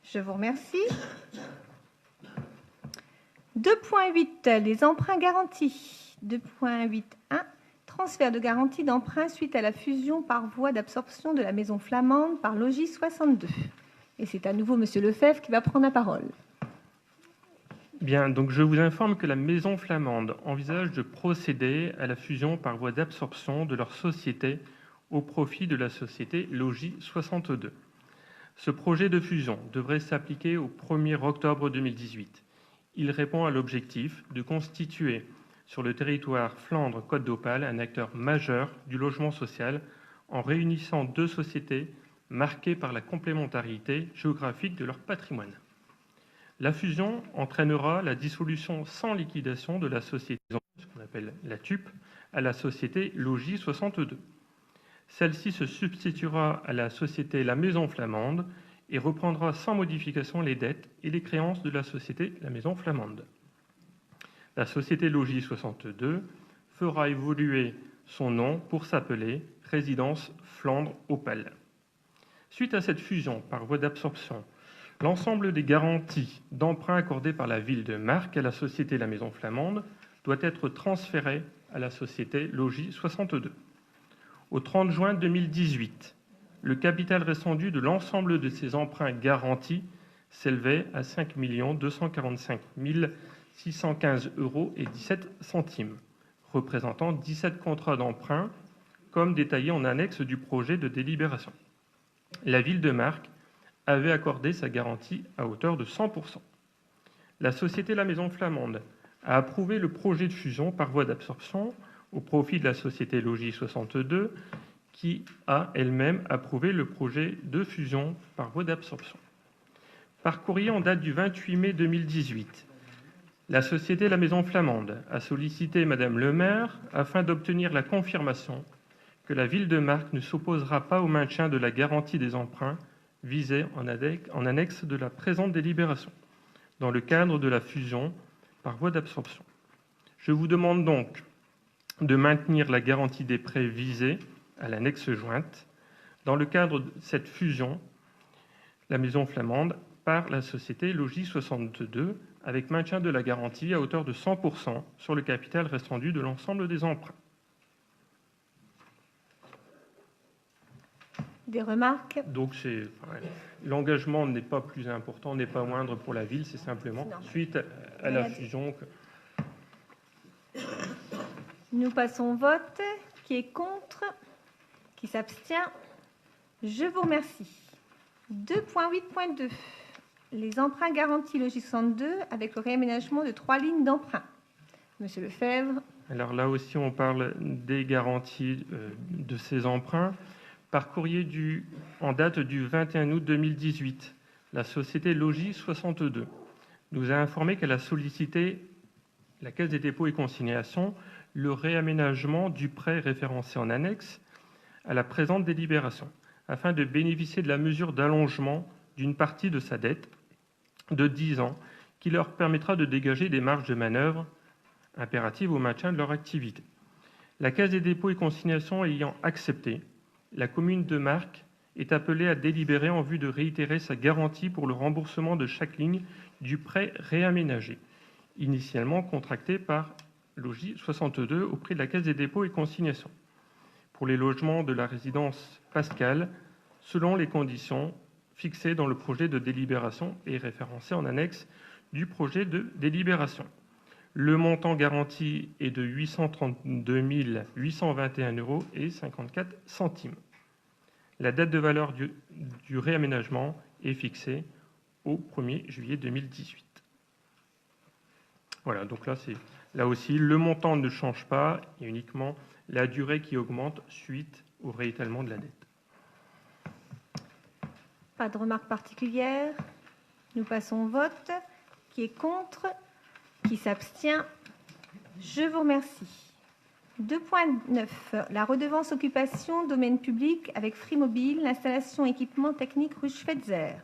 Je vous remercie. 2.8, les emprunts garantis. 2.8.1, transfert de garantie d'emprunt suite à la fusion par voie d'absorption de la maison flamande par Logis 62. Et c'est à nouveau Monsieur Lefebvre qui va prendre la parole. Bien, donc je vous informe que la maison flamande envisage de procéder à la fusion par voie d'absorption de leur société au profit de la société Logis 62. Ce projet de fusion devrait s'appliquer au 1er octobre 2018. Il répond à l'objectif de constituer sur le territoire Flandre-Côte d'Opale un acteur majeur du logement social en réunissant deux sociétés marquées par la complémentarité géographique de leur patrimoine. La fusion entraînera la dissolution sans liquidation de la société, ce qu'on appelle la TUP, à la société Logis 62. Celle-ci se substituera à la société La Maison Flamande et reprendra sans modification les dettes et les créances de la société La Maison Flamande. La société Logis 62 fera évoluer son nom pour s'appeler Résidence Flandre-Opale. Suite à cette fusion par voie d'absorption, l'ensemble des garanties d'emprunt accordées par la ville de Marcq à la société La Maison Flamande doit être transféré à la société Logis 62. Au 30 juin 2018, le capital restant-dû de l'ensemble de ces emprunts garantis s'élevait à 5 245 615 € et 17 centimes, représentant 17 contrats d'emprunt, comme détaillé en annexe du projet de délibération. La ville de Marcq avait accordé sa garantie à hauteur de 100%. La société La Maison Flamande a approuvé le projet de fusion par voie d'absorption au profit de la société Logis 62, qui a elle-même approuvé le projet de fusion par voie d'absorption. Par courrier en date du 28 mai 2018, La société La Maison Flamande a sollicité Madame le maire afin d'obtenir la confirmation que la ville de Marcq ne s'opposera pas au maintien de la garantie des emprunts visés en annexe de la présente délibération, dans le cadre de la fusion par voie d'absorption. Je vous demande donc de maintenir la garantie des prêts visés à l'annexe jointe dans le cadre de cette fusion, la Maison Flamande, par la société Logis 62, avec maintien de la garantie à hauteur de 100% sur le capital restant dû de l'ensemble des emprunts. Des remarques? Donc, l'engagement n'est pas plus important, n'est pas moindre pour la ville, c'est simplement suite à la fusion. Nous passons au vote. Qui est contre? Qui s'abstient? Je vous remercie. 2.8.2. Les emprunts garantis Logis 62 avec le réaménagement de 3 lignes d'emprunt. Monsieur Lefebvre. Alors là aussi, on parle des garanties de ces emprunts. Par courrier en date du 21 août 2018, la société Logis 62 nous a informé qu'elle a sollicité la Caisse des dépôts et consignations le réaménagement du prêt référencé en annexe à la présente délibération, afin de bénéficier de la mesure d'allongement d'une partie de sa dette de 10 ans, qui leur permettra de dégager des marges de manœuvre impératives au maintien de leur activité. La Caisse des dépôts et consignations ayant accepté, la commune de Marcq est appelée à délibérer en vue de réitérer sa garantie pour le remboursement de chaque ligne du prêt réaménagé, initialement contracté par Logis 62 auprès de la Caisse des dépôts et consignations, pour les logements de la résidence Pascal, selon les conditions fixées dans le projet de délibération et référencées en annexe du projet de délibération. Le montant garanti est de 832 821 € et 54 centimes. La date de valeur du réaménagement est fixée au 1er juillet 2018. Voilà, donc là aussi, le montant ne change pas, il y a uniquement la durée qui augmente suite au réétalement de la dette. Pas de remarques particulières. Nous passons au vote. Qui est contre? Qui s'abstient? Je vous remercie. 2.9. La redevance occupation domaine public avec Free Mobile, l'installation équipement technique rue Schweitzer.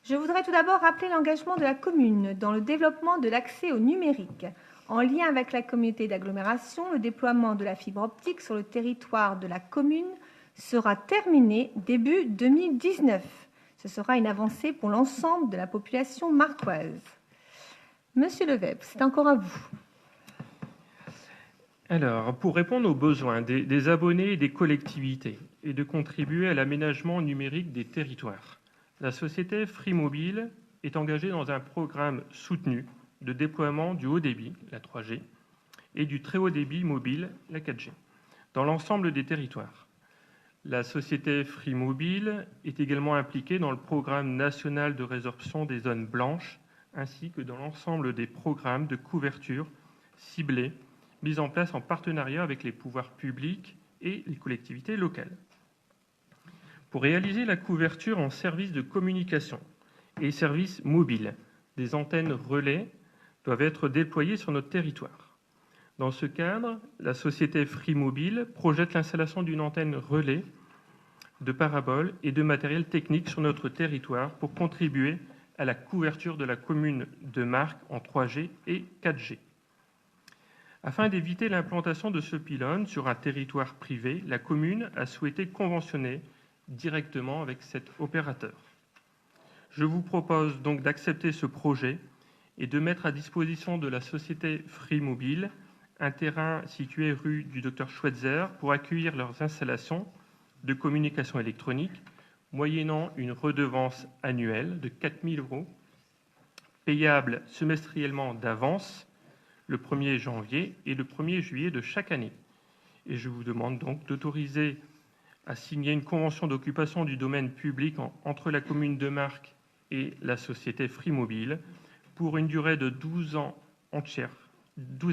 Je voudrais tout d'abord rappeler l'engagement de la commune dans le développement de l'accès au numérique. En lien avec la communauté d'agglomération, le déploiement de la fibre optique sur le territoire de la commune sera terminé début 2019. Ce sera une avancée pour l'ensemble de la population marquoise. Monsieur Lefebvre, c'est encore à vous. Alors, pour répondre aux besoins des abonnés et des collectivités et de contribuer à l'aménagement numérique des territoires, la société Free Mobile est engagée dans un programme soutenu de déploiement du haut débit, la 3G, et du très haut débit mobile, la 4G, dans l'ensemble des territoires. La société Free Mobile est également impliquée dans le programme national de résorption des zones blanches, ainsi que dans l'ensemble des programmes de couverture ciblés mis en place en partenariat avec les pouvoirs publics et les collectivités locales. Pour réaliser la couverture en services de communication et services mobiles, des antennes relais doivent être déployées sur notre territoire. Dans ce cadre, la société Free Mobile projette l'installation d'une antenne relais de paraboles et de matériel technique sur notre territoire pour contribuer à la couverture de la commune de Marcq en 3G et 4G. Afin d'éviter l'implantation de ce pylône sur un territoire privé, la commune a souhaité conventionner directement avec cet opérateur. Je vous propose donc d'accepter ce projet et de mettre à disposition de la société Free Mobile un terrain situé rue du Dr Schweitzer pour accueillir leurs installations de communication électronique, moyennant une redevance annuelle de 4 000 €, payable semestriellement d'avance le 1er janvier et le 1er juillet de chaque année. Et je vous demande donc d'autoriser à signer une convention d'occupation du domaine public entre la commune de Marcq et la société Free Mobile pour une durée de 12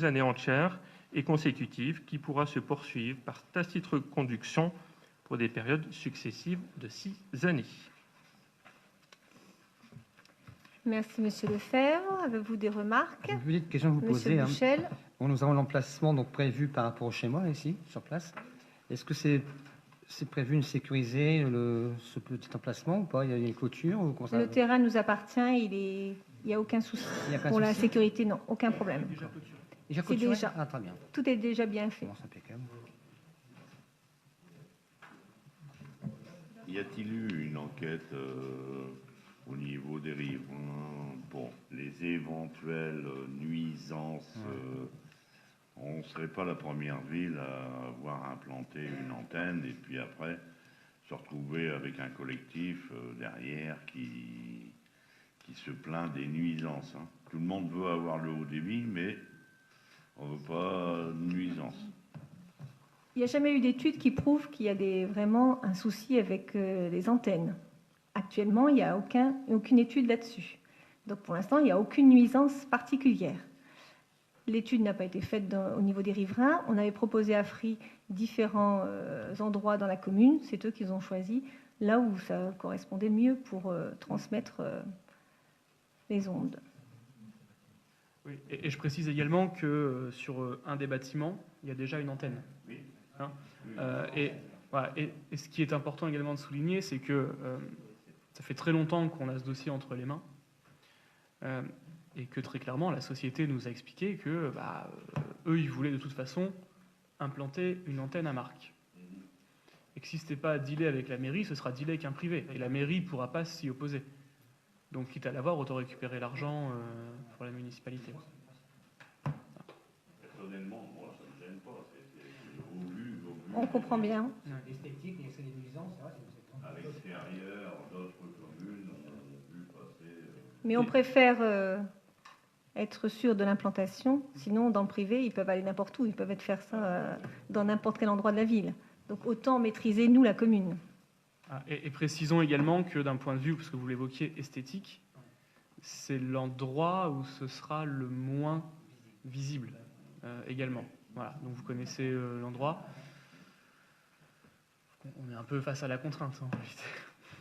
années entières et consécutives qui pourra se poursuivre par tacite reconduction pour des périodes successives de 6 années. Merci, Monsieur Lefebvre. Avez-vous des remarques? Une petite question à vous Monsieur poser. Buchel. Bon, nous avons l'emplacement donc prévu par rapport au schéma ici, sur place. Est-ce que c'est prévu de sécuriser ce petit emplacement ou pas? Il y a une clôture ou comment ça... Le terrain nous appartient, il n'y a aucun souci. Il y a aucun Pour la souci sécurité, non, aucun problème. Déjà C'est clôturé? déjà. Ah, très bien. Tout est déjà bien fait. Bon, c'est impeccable. Y a-t-il eu une enquête au niveau des riverains pour les éventuelles nuisances on ne serait pas la première ville à avoir implanté une antenne et puis après se retrouver avec un collectif derrière qui se plaint des nuisances. Hein. Tout le monde veut avoir le haut débit, mais on ne veut pas de nuisances. Il n'y a jamais eu d'études qui prouvent qu'il y a vraiment un souci avec les antennes. Actuellement, il n'y a aucune étude là-dessus. Donc pour l'instant, il n'y a aucune nuisance particulière. L'étude n'a pas été faite au niveau des riverains. On avait proposé à Free différents endroits dans la commune. C'est eux qui ont choisi là où ça correspondait le mieux pour transmettre les ondes. Oui, et je précise également que sur un des bâtiments, il y a déjà une antenne. Oui. Hein, voilà, et ce qui est important également de souligner, c'est que ça fait très longtemps qu'on a ce dossier entre les mains. Et que très clairement, la société nous a expliqué que eux, ils voulaient de toute façon implanter une antenne à marque. Et que si ce n'était pas dealé avec la mairie, ce sera dealé avec un privé. Et la mairie ne pourra pas s'y opposer. Donc, quitte à l'avoir, autant récupérer l'argent pour la municipalité. Personnellement, moi, ça ne me gêne pas. Au vu, On comprend bien. L'esthétique, et c'est des nuisances, c'est vrai. à l'extérieur, d'autres communes ont vu passer... Mais on préfère être sûr de l'implantation. Sinon, dans le privé, ils peuvent aller n'importe où. Ils peuvent faire ça dans n'importe quel endroit de la ville. Donc, autant maîtriser, nous, la commune. Et précisons également que d'un point de vue, parce que vous l'évoquiez, esthétique, c'est l'endroit où ce sera le moins visible également. Voilà, donc vous connaissez l'endroit. On est un peu face à la contrainte, en réalité.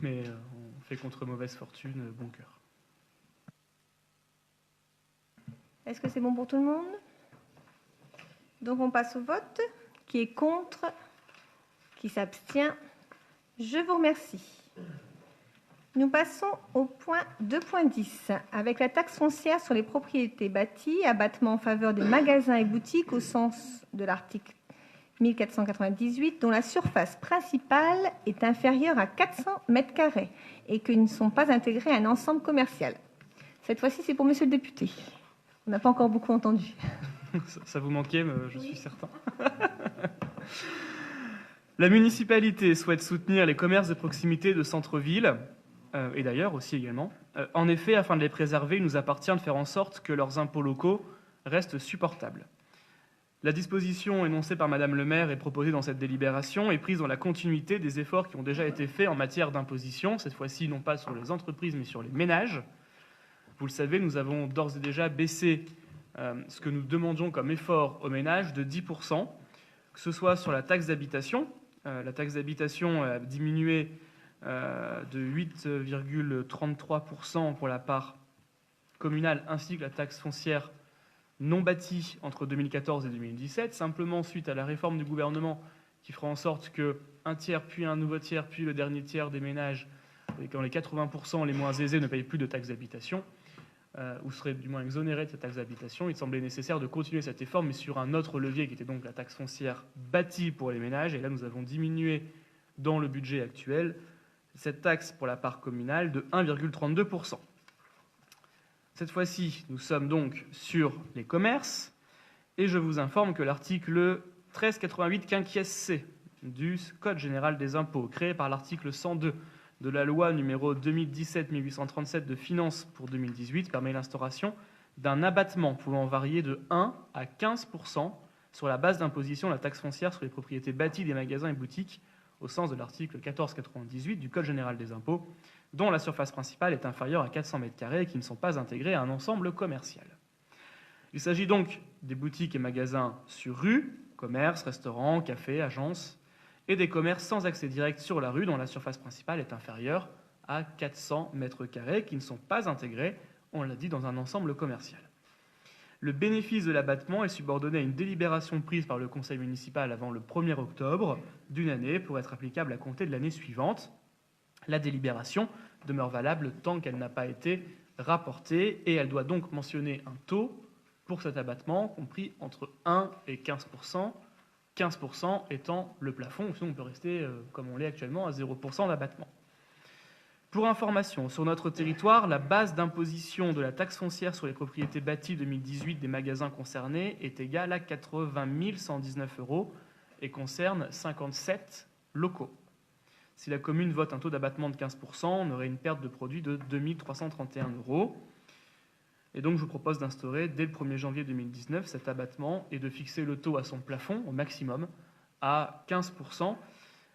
Mais on fait contre mauvaise fortune, bon cœur. Est-ce que c'est bon pour tout le monde? Donc, on passe au vote. Qui est contre? Qui s'abstient? Je vous remercie. Nous passons au point 2.10 avec la taxe foncière sur les propriétés bâties, abattement en faveur des magasins et boutiques au sens de l'article 1498 dont la surface principale est inférieure à 400 m² et qui ne sont pas intégrés à un ensemble commercial. Cette fois-ci, c'est pour monsieur le député. On n'a pas encore beaucoup entendu. Ça vous manquait, je suis certain. La municipalité souhaite soutenir les commerces de proximité de centre-ville, et d'ailleurs aussi également. En effet, afin de les préserver, il nous appartient de faire en sorte que leurs impôts locaux restent supportables. La disposition énoncée par Madame le maire et proposée dans cette délibération est prise dans la continuité des efforts qui ont déjà été faits en matière d'imposition, cette fois-ci non pas sur les entreprises mais sur les ménages. Vous le savez, nous avons d'ores et déjà baissé ce que nous demandions comme effort aux ménages de 10%, que ce soit sur la taxe d'habitation. La taxe d'habitation a diminué de 8,33% pour la part communale, ainsi que la taxe foncière non bâtie entre 2014 et 2017, simplement suite à la réforme du gouvernement qui fera en sorte qu'un tiers, puis un nouveau tiers, puis le dernier tiers des ménages, et quand les 80% les moins aisés ne payent plus de taxe d'habitation, ou seraient du moins exonérés de cette taxe d'habitation, il semblait nécessaire de continuer cet effort, mais sur un autre levier qui était donc la taxe foncière bâtie pour les ménages. Et là, nous avons diminué dans le budget actuel cette taxe pour la part communale de 1,32%. Cette fois-ci, nous sommes donc sur les commerces, et je vous informe que l'article 1388 quinquies C du Code général des impôts, créé par l'article 102 de la loi numéro 2017-1837 de finances pour 2018, permet l'instauration d'un abattement pouvant varier de 1 à 15% sur la base d'imposition de la taxe foncière sur les propriétés bâties des magasins et boutiques, au sens de l'article 1498 du Code général des impôts, dont la surface principale est inférieure à 400 m² et qui ne sont pas intégrés à un ensemble commercial. Il s'agit donc des boutiques et magasins sur rue, commerces, restaurants, cafés, agences, et des commerces sans accès direct sur la rue dont la surface principale est inférieure à 400 m² qui ne sont pas intégrés on l'a dit, dans un ensemble commercial. Le bénéfice de l'abattement est subordonné à une délibération prise par le conseil municipal avant le 1er octobre d'une année pour être applicable à compter de l'année suivante. La délibération demeure valable tant qu'elle n'a pas été rapportée et elle doit donc mentionner un taux pour cet abattement compris entre 1 et 15%, 15% étant le plafond, ou sinon on peut rester comme on l'est actuellement à 0% d'abattement. Pour information, sur notre territoire, la base d'imposition de la taxe foncière sur les propriétés bâties 2018 des magasins concernés est égale à 80 119 € et concerne 57 locaux. Si la commune vote un taux d'abattement de 15%, on aurait une perte de produit de 2 331 €. Et donc, je vous propose d'instaurer dès le 1er janvier 2019 cet abattement et de fixer le taux à son plafond, au maximum, à 15%. Moi,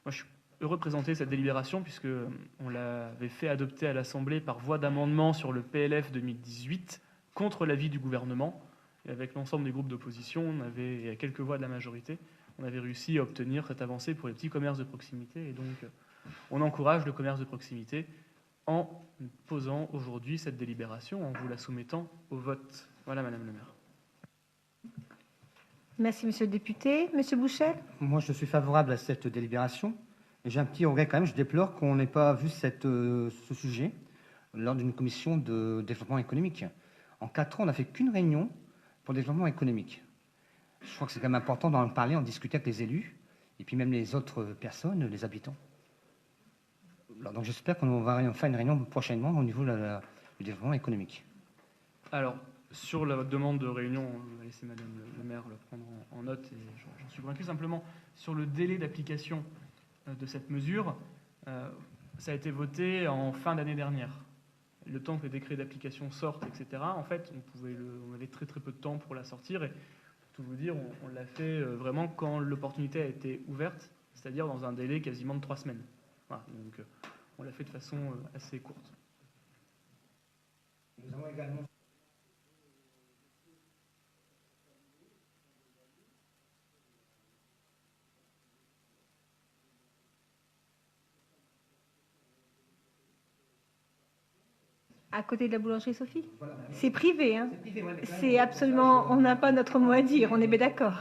je suis heureux de présenter cette délibération puisqu'on l'avait fait adopter à l'Assemblée par voie d'amendement sur le PLF 2018 contre l'avis du gouvernement. Et avec l'ensemble des groupes d'opposition, et à quelques voix de la majorité, on avait réussi à obtenir cette avancée pour les petits commerces de proximité. Et donc, on encourage le commerce de proximité en posant aujourd'hui cette délibération, en vous la soumettant au vote. Voilà, Madame le maire. Merci, Monsieur le député. Monsieur Bouchel? Moi, je suis favorable à cette délibération. Et j'ai un petit regret quand même. Je déplore qu'on n'ait pas vu ce sujet lors d'une commission de développement économique. En 4 ans, on n'a fait qu'une réunion pour le développement économique. Je crois que c'est quand même important d'en parler, en discuter avec les élus et puis même les autres personnes, les habitants. Alors, donc j'espère qu'on va faire une réunion prochainement au niveau du développement économique. Alors, sur la demande de réunion, on va laisser Madame le maire le prendre en note et j'en suis convaincu. Simplement, sur le délai d'application de cette mesure, ça a été voté en fin d'année dernière. Le temps que les décrets d'application sortent, etc., en fait, on avait très très peu de temps pour la sortir et pour tout vous dire, on l'a fait vraiment quand l'opportunité a été ouverte, c'est-à-dire dans un délai quasiment de 3 semaines. Voilà, donc on l'a fait de façon assez courte. Nous avons également... À côté de la boulangerie Sophie? Voilà. C'est privé, hein? C'est absolument... On n'a pas notre mot à dire, on est bien d'accord.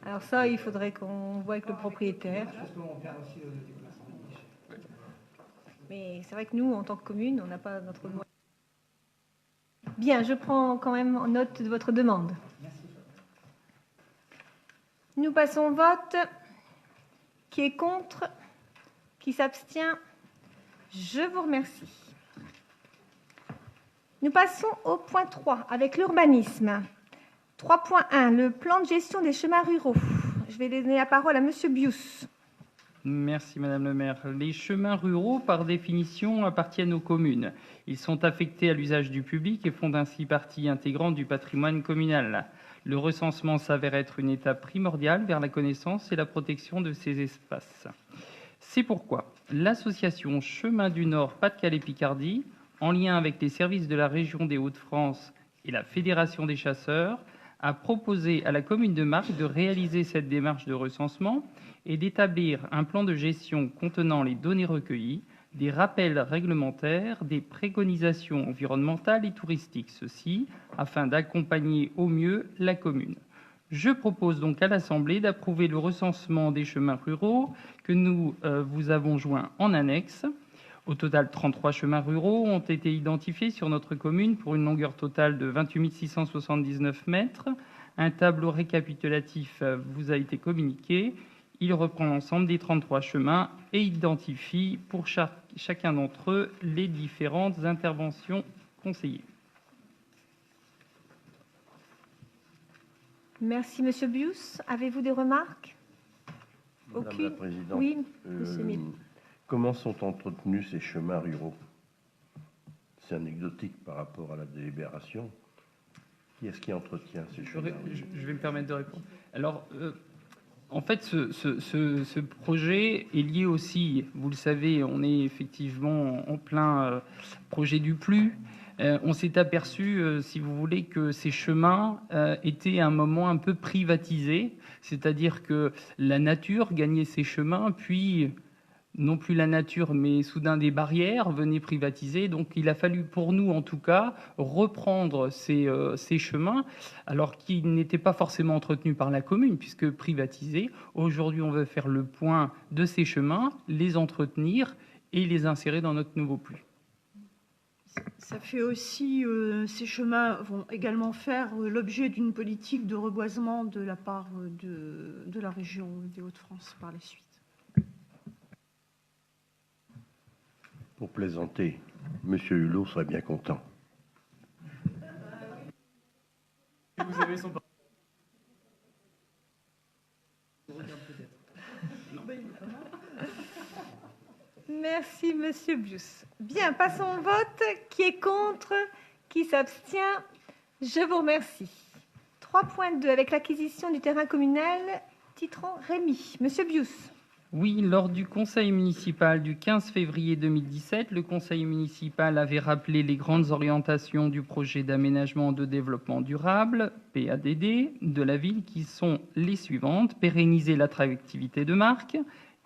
Alors ça, il faudrait qu'on voit avec le propriétaire. Mais c'est vrai que nous, en tant que commune, on n'a pas notre mot. Bien, je prends quand même en note de votre demande. Nous passons au vote. Qui est contre? Qui s'abstient? Je vous remercie. Nous passons au point 3 avec l'urbanisme. 3.1, le plan de gestion des chemins ruraux. Je vais donner la parole à Monsieur Bius. Merci Madame le maire. Les chemins ruraux, par définition, appartiennent aux communes. Ils sont affectés à l'usage du public et font ainsi partie intégrante du patrimoine communal. Le recensement s'avère être une étape primordiale vers la connaissance et la protection de ces espaces. C'est pourquoi l'association Chemin du Nord Pas-de-Calais-Picardie, en lien avec les services de la région des Hauts-de-France et la Fédération des chasseurs, a proposé à la commune de Marcq de réaliser cette démarche de recensement et d'établir un plan de gestion contenant les données recueillies, des rappels réglementaires, des préconisations environnementales et touristiques, ceci afin d'accompagner au mieux la commune. Je propose donc à l'Assemblée d'approuver le recensement des chemins ruraux que nous vous avons joint en annexe. Au total, 33 chemins ruraux ont été identifiés sur notre commune pour une longueur totale de 28 679 mètres. Un tableau récapitulatif vous a été communiqué. Il reprend l'ensemble des 33 chemins et identifie pour chacun d'entre eux les différentes interventions conseillées. Merci, Monsieur Bius. Avez-vous des remarques? Madame la Présidente, oui, Monsieur Mille. Comment sont entretenus ces chemins ruraux? C'est anecdotique par rapport à la délibération. Qui est-ce qui entretient ces chemins? Je vais me permettre de répondre. Alors, en fait, ce projet est lié aussi, vous le savez, on est effectivement en plein projet du PLU. On s'est aperçu, si vous voulez, que ces chemins étaient à un moment un peu privatisés, c'est-à-dire que la nature gagnait ces chemins, puis non plus la nature, mais soudain des barrières, venaient privatiser. Donc il a fallu pour nous, en tout cas, reprendre ces chemins, alors qu'ils n'étaient pas forcément entretenus par la commune, puisque privatisés. Aujourd'hui, on veut faire le point de ces chemins, les entretenir et les insérer dans notre nouveau plus. Ça fait aussi, ces chemins vont également faire l'objet d'une politique de reboisement de la part de la région des Hauts-de-France par la suite. Pour plaisanter, M. Hulot serait bien content. Vous avez son... Merci, Monsieur Bius. Bien, passons au vote. Qui est contre? Qui s'abstient? Je vous remercie. 3.2, avec l'acquisition du terrain communal titrant Rémy. Monsieur Bius. Oui, lors du conseil municipal du 15 février 2017, le conseil municipal avait rappelé les grandes orientations du projet d'aménagement de développement durable, PADD, de la ville qui sont les suivantes: pérenniser l'attractivité de marque,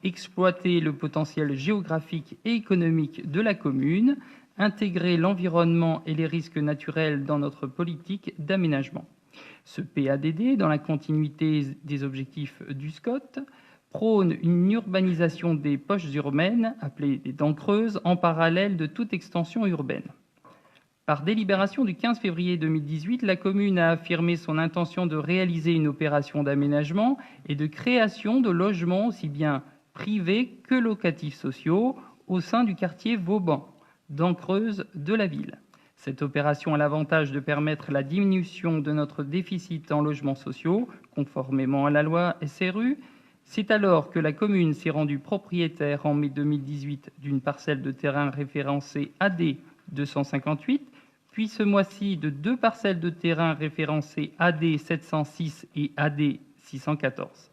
exploiter le potentiel géographique et économique de la commune, intégrer l'environnement et les risques naturels dans notre politique d'aménagement. Ce PADD, dans la continuité des objectifs du SCOT, prône une urbanisation des poches urbaines, appelées des dents creuses, en parallèle de toute extension urbaine. Par délibération du 15 février 2018, la commune a affirmé son intention de réaliser une opération d'aménagement et de création de logements aussi bien privés que locatifs sociaux au sein du quartier Vauban, dents creuses de la ville. Cette opération a l'avantage de permettre la diminution de notre déficit en logements sociaux, conformément à la loi SRU. C'est alors que la commune s'est rendue propriétaire en mai 2018 d'une parcelle de terrain référencée AD 258, puis ce mois-ci de 2 parcelles de terrain référencées AD 706 et AD 614.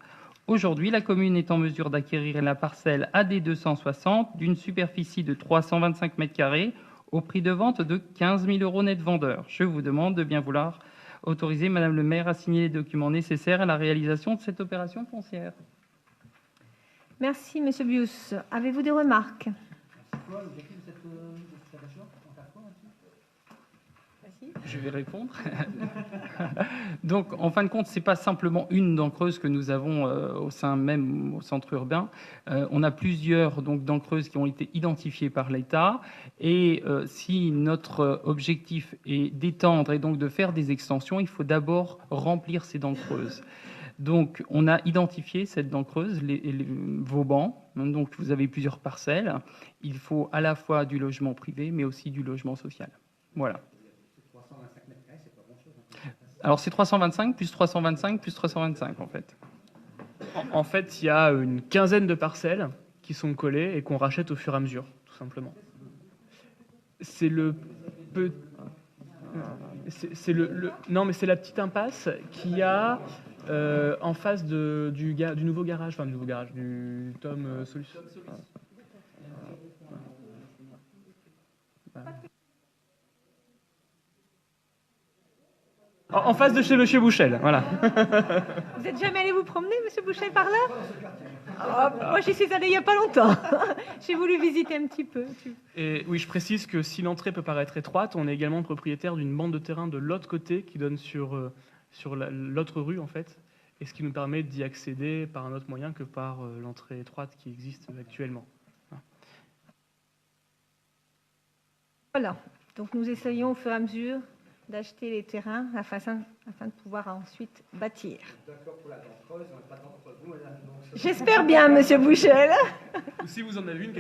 Aujourd'hui, la commune est en mesure d'acquérir la parcelle AD 260 d'une superficie de 325 m² au prix de vente de 15 000 € net vendeur. Je vous demande de bien vouloir autoriser Madame le maire à signer les documents nécessaires à la réalisation de cette opération foncière. Merci, Monsieur Bius. Avez-vous des remarques? Je vais répondre. Donc, en fin de compte, ce n'est pas simplement une dent creuse que nous avons au sein même au centre urbain. On a plusieurs dents creuses qui ont été identifiées par l'État. Et si notre objectif est d'étendre et donc de faire des extensions, il faut d'abord remplir ces dents creuses. Donc, on a identifié cette dent creuse, les Vauban. Donc, vous avez plusieurs parcelles. Il faut à la fois du logement privé, mais aussi du logement social. Voilà. Alors, c'est 325 plus 325 plus 325, en fait. En fait, il y a une quinzaine de parcelles qui sont collées et qu'on rachète au fur et à mesure, tout simplement. C'est non, mais c'est la petite impasse qu'il y a en face du nouveau garage, enfin du nouveau garage, du Tom Solus. En face de chez Monsieur Bouchel, voilà. Vous n'êtes jamais allé vous promener, Monsieur Bouchel, par là? Moi, j'y suis allée il n'y a pas longtemps. J'ai voulu visiter un petit peu. Et oui, je précise que si l'entrée peut paraître étroite, on est également propriétaire d'une bande de terrain de l'autre côté qui donne sur l'autre rue, en fait, et ce qui nous permet d'y accéder par un autre moyen que par l'entrée étroite qui existe actuellement. Voilà. Donc, nous essayons au fur et à mesure d'acheter les terrains afin de pouvoir ensuite bâtir. J'espère bien, Monsieur Bouchel. Ou si vous en avez une.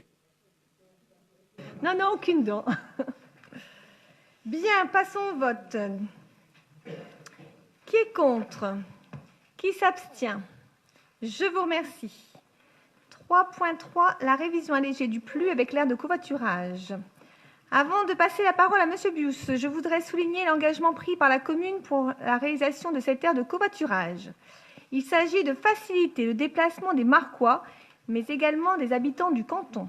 Non, aucune dent. Bien, passons au vote. Qui est contre? Qui s'abstient? Je vous remercie. 3.3, la révision allégée du PLU avec l'aire de covoiturage. Avant de passer la parole à Monsieur Bius, je voudrais souligner l'engagement pris par la commune pour la réalisation de cette aire de covoiturage. Il s'agit de faciliter le déplacement des Marquois, mais également des habitants du canton,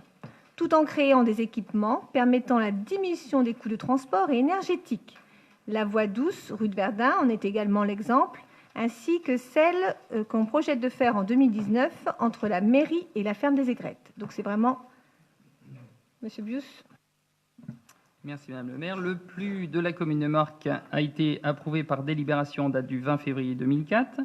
tout en créant des équipements permettant la diminution des coûts de transport et énergétique. La voie douce, rue de Verdun, en est également l'exemple, ainsi que celle qu'on projette de faire en 2019 entre la mairie et la ferme des aigrettes. Donc c'est vraiment... Monsieur Bius. Merci Madame le maire. Le PLU de la commune de Marcq a été approuvé par délibération en date du 20 février 2004.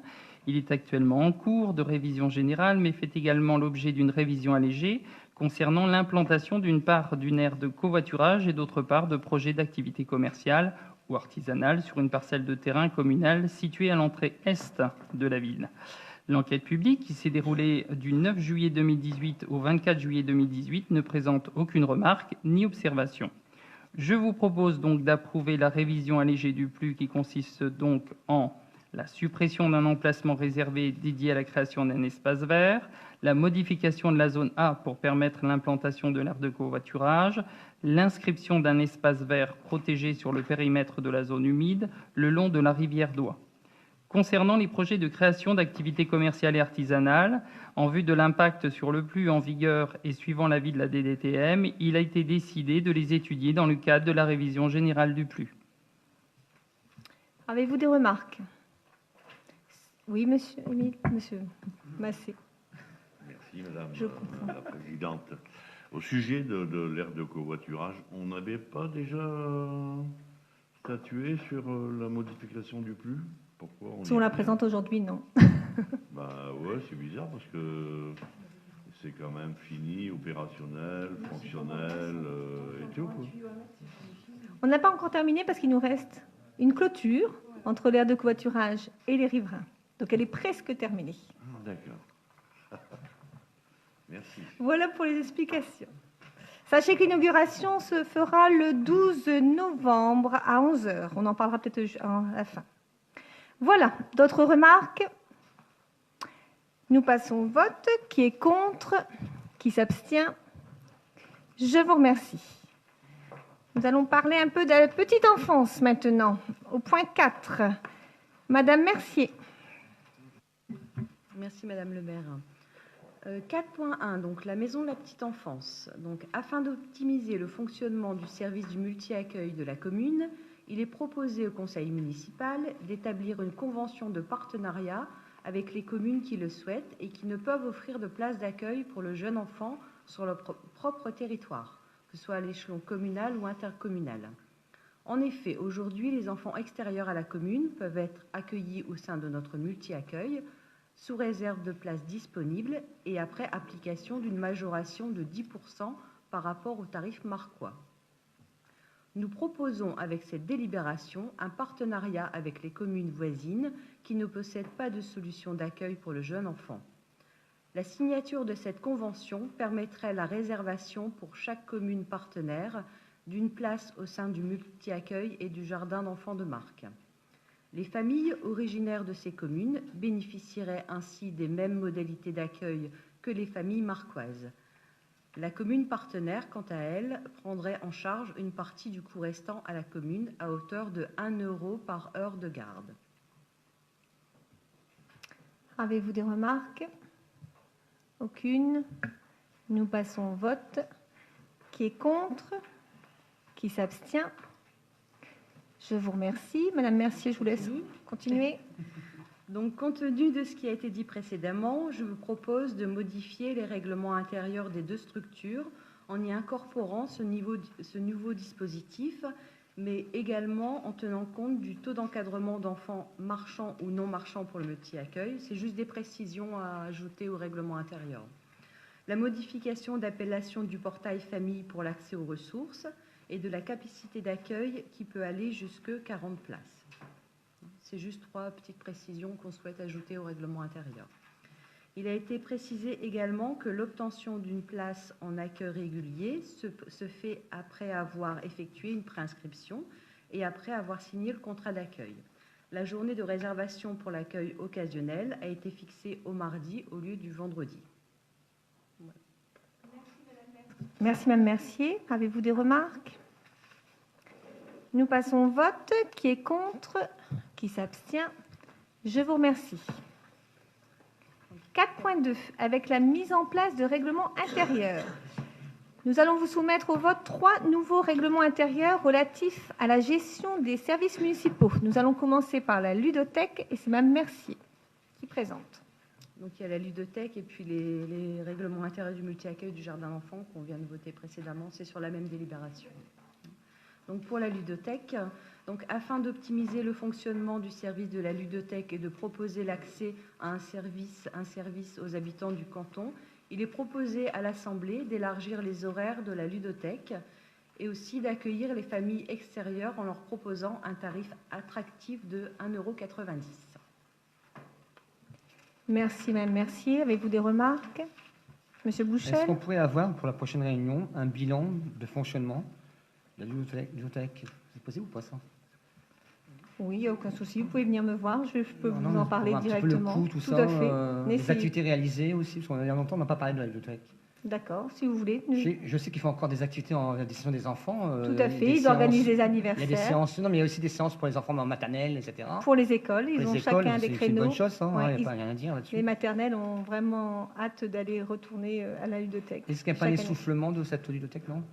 Il est actuellement en cours de révision générale, mais fait également l'objet d'une révision allégée concernant l'implantation d'une part d'une aire de covoiturage et d'autre part de projets d'activité commerciale ou artisanale sur une parcelle de terrain communal située à l'entrée est de la ville. L'enquête publique, qui s'est déroulée du 9 juillet 2018 au 24 juillet 2018, ne présente aucune remarque ni observation. Je vous propose donc d'approuver la révision allégée du PLU qui consiste donc en la suppression d'un emplacement réservé dédié à la création d'un espace vert, la modification de la zone A pour permettre l'implantation de l'aire de covoiturage, l'inscription d'un espace vert protégé sur le périmètre de la zone humide le long de la rivière d'Oie. Concernant les projets de création d'activités commerciales et artisanales, en vue de l'impact sur le PLU en vigueur et suivant l'avis de la DDTM, il a été décidé de les étudier dans le cadre de la révision générale du PLU. Avez-vous des remarques? Oui, monsieur Émile, monsieur Massé. Merci, Madame la Présidente. Au sujet de l'aire de covoiturage, on n'avait pas déjà statué sur la modification du PLU? Pourquoi Si on la présente aujourd'hui, non. Bah ouais, c'est bizarre parce que c'est quand même fini, opérationnel, fonctionnel et tout. Quoi. On n'a pas encore terminé parce qu'il nous reste une clôture entre l'aire de covoiturage et les riverains. Donc elle est presque terminée. D'accord. Merci. Voilà pour les explications. Sachez que l'inauguration se fera le 12 novembre à 11h. On en parlera peut-être à la fin. Voilà, d'autres remarques? Nous passons au vote. Qui est contre? Qui s'abstient? Je vous remercie. Nous allons parler un peu de la petite enfance maintenant, au point 4. Madame Mercier. Merci Madame le maire. 4.1, donc la maison de la petite enfance. Donc, afin d'optimiser le fonctionnement du service du multi-accueil de la commune, il est proposé au conseil municipal d'établir une convention de partenariat avec les communes qui le souhaitent et qui ne peuvent offrir de place d'accueil pour le jeune enfant sur leur propre territoire, que ce soit à l'échelon communal ou intercommunal. En effet, aujourd'hui, les enfants extérieurs à la commune peuvent être accueillis au sein de notre multi-accueil sous réserve de places disponibles et après application d'une majoration de 10% par rapport au tarif marquois. Nous proposons avec cette délibération un partenariat avec les communes voisines qui ne possèdent pas de solution d'accueil pour le jeune enfant. La signature de cette convention permettrait la réservation pour chaque commune partenaire d'une place au sein du multi-accueil et du jardin d'enfants de Marcq. Les familles originaires de ces communes bénéficieraient ainsi des mêmes modalités d'accueil que les familles marquoises. La commune partenaire, quant à elle, prendrait en charge une partie du coût restant à la commune à hauteur de 1 € par heure de garde. Avez-vous des remarques? Aucune. Nous passons au vote. Qui est contre? Qui s'abstient? Je vous remercie. Madame Mercier, je vous laisse continuer. Donc, compte tenu de ce qui a été dit précédemment, je vous propose de modifier les règlements intérieurs des deux structures en y incorporant ce nouveau dispositif, mais également en tenant compte du taux d'encadrement d'enfants marchands ou non marchands pour le multi-accueil. C'est juste des précisions à ajouter au règlement intérieur. La modification d'appellation du portail famille pour l'accès aux ressources et de la capacité d'accueil qui peut aller jusque 40 places. C'est juste 3 petites précisions qu'on souhaite ajouter au règlement intérieur. Il a été précisé également que l'obtention d'une place en accueil régulier se fait après avoir effectué une préinscription et après avoir signé le contrat d'accueil. La journée de réservation pour l'accueil occasionnel a été fixée au mardi au lieu du vendredi. Voilà. Merci Madame Mercier. Avez-vous des remarques? Nous passons au vote. Qui est contre? Qui s'abstient? Je vous remercie. 4.2. Avec la mise en place de règlements intérieurs. Nous allons vous soumettre au vote 3 nouveaux règlements intérieurs relatifs à la gestion des services municipaux. Nous allons commencer par la ludothèque et c'est Mme Mercier qui présente. Donc il y a la ludothèque et puis les règlements intérieurs du multi-accueil du jardin d'enfants qu'on vient de voter précédemment. C'est sur la même délibération. Donc pour la ludothèque, donc afin d'optimiser le fonctionnement du service de la ludothèque et de proposer l'accès à un service aux habitants du canton, il est proposé à l'Assemblée d'élargir les horaires de la ludothèque et aussi d'accueillir les familles extérieures en leur proposant un tarif attractif de 1,90 €. Merci Mme Mercier. Avez-vous des remarques? Monsieur Est-ce Bouchel? qu'on pourrait avoir pour la prochaine réunion un bilan de fonctionnement de la ludothèque? C'est possible ou pas ça? Oui, il n'y a aucun souci. Vous pouvez venir me voir. Je peux Non, vous en mais parler pour un petit peu directement. le coût, tout ça, à fait. les Essayez. activités réalisées aussi, parce qu'on a longtemps, on n'a pas parlé de la ludothèque. D'accord, si vous voulez. Je sais qu'il faut encore des activités en destination des enfants. Tout à fait. Ils organisent des Il y a anniversaires. des séances, non, mais il y a aussi des séances pour les enfants maternelles, etc. Pour les écoles, ils Pour ont les écoles, chacun des c'est créneaux. une bonne chose, ça, Ouais, il n'y a pas rien à dire là-dessus. les maternelles ont vraiment hâte d'aller retourner à la ludothèque. Est-ce qu'il n'y a pas Chaque un année. essoufflement de cette ludothèque, non?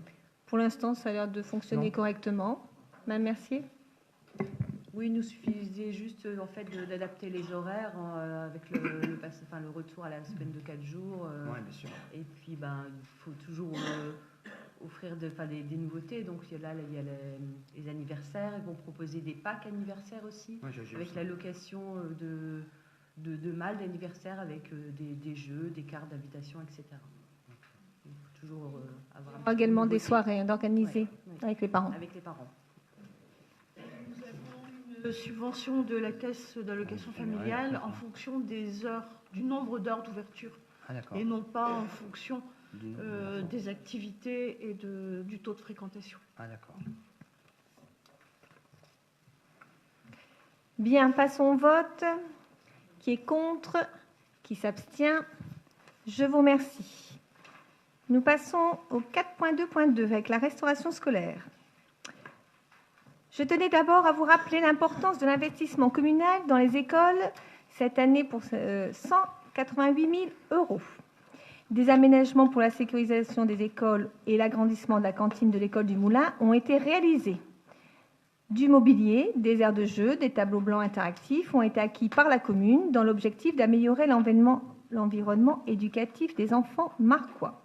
Pour l'instant, ça a l'air de fonctionner Non. correctement. Mme Mercier? Oui, il nous suffisait juste en fait d'adapter les horaires avec le retour à la semaine de 4 jours. Oui, bien sûr. Et puis, il faut toujours offrir des nouveautés. Donc là, il y a les anniversaires. Ils vont proposer des packs anniversaires aussi, Ouais, j'ai avec aussi. la location de malles d'anniversaire avec des jeux, des cartes d'invitation, etc. Il faut toujours avoir Il y aura également des soirées d'organiser Ouais. avec les parents. avec les parents. Subvention de la caisse d'allocation familiale en fonction des heures, du nombre d'heures d'ouverture Ah, d'accord. et non pas en fonction des activités et du taux de fréquentation. Ah, d'accord. Bien, passons au vote. Qui est contre? Qui s'abstient? Je vous remercie. Nous passons au 4.2.2 avec la restauration scolaire. Je tenais d'abord à vous rappeler l'importance de l'investissement communal dans les écoles cette année pour 188 000 €. Des aménagements pour la sécurisation des écoles et l'agrandissement de la cantine de l'école du Moulin ont été réalisés. Du mobilier, des aires de jeu, des tableaux blancs interactifs ont été acquis par la commune dans l'objectif d'améliorer l'environnement éducatif des enfants marquois.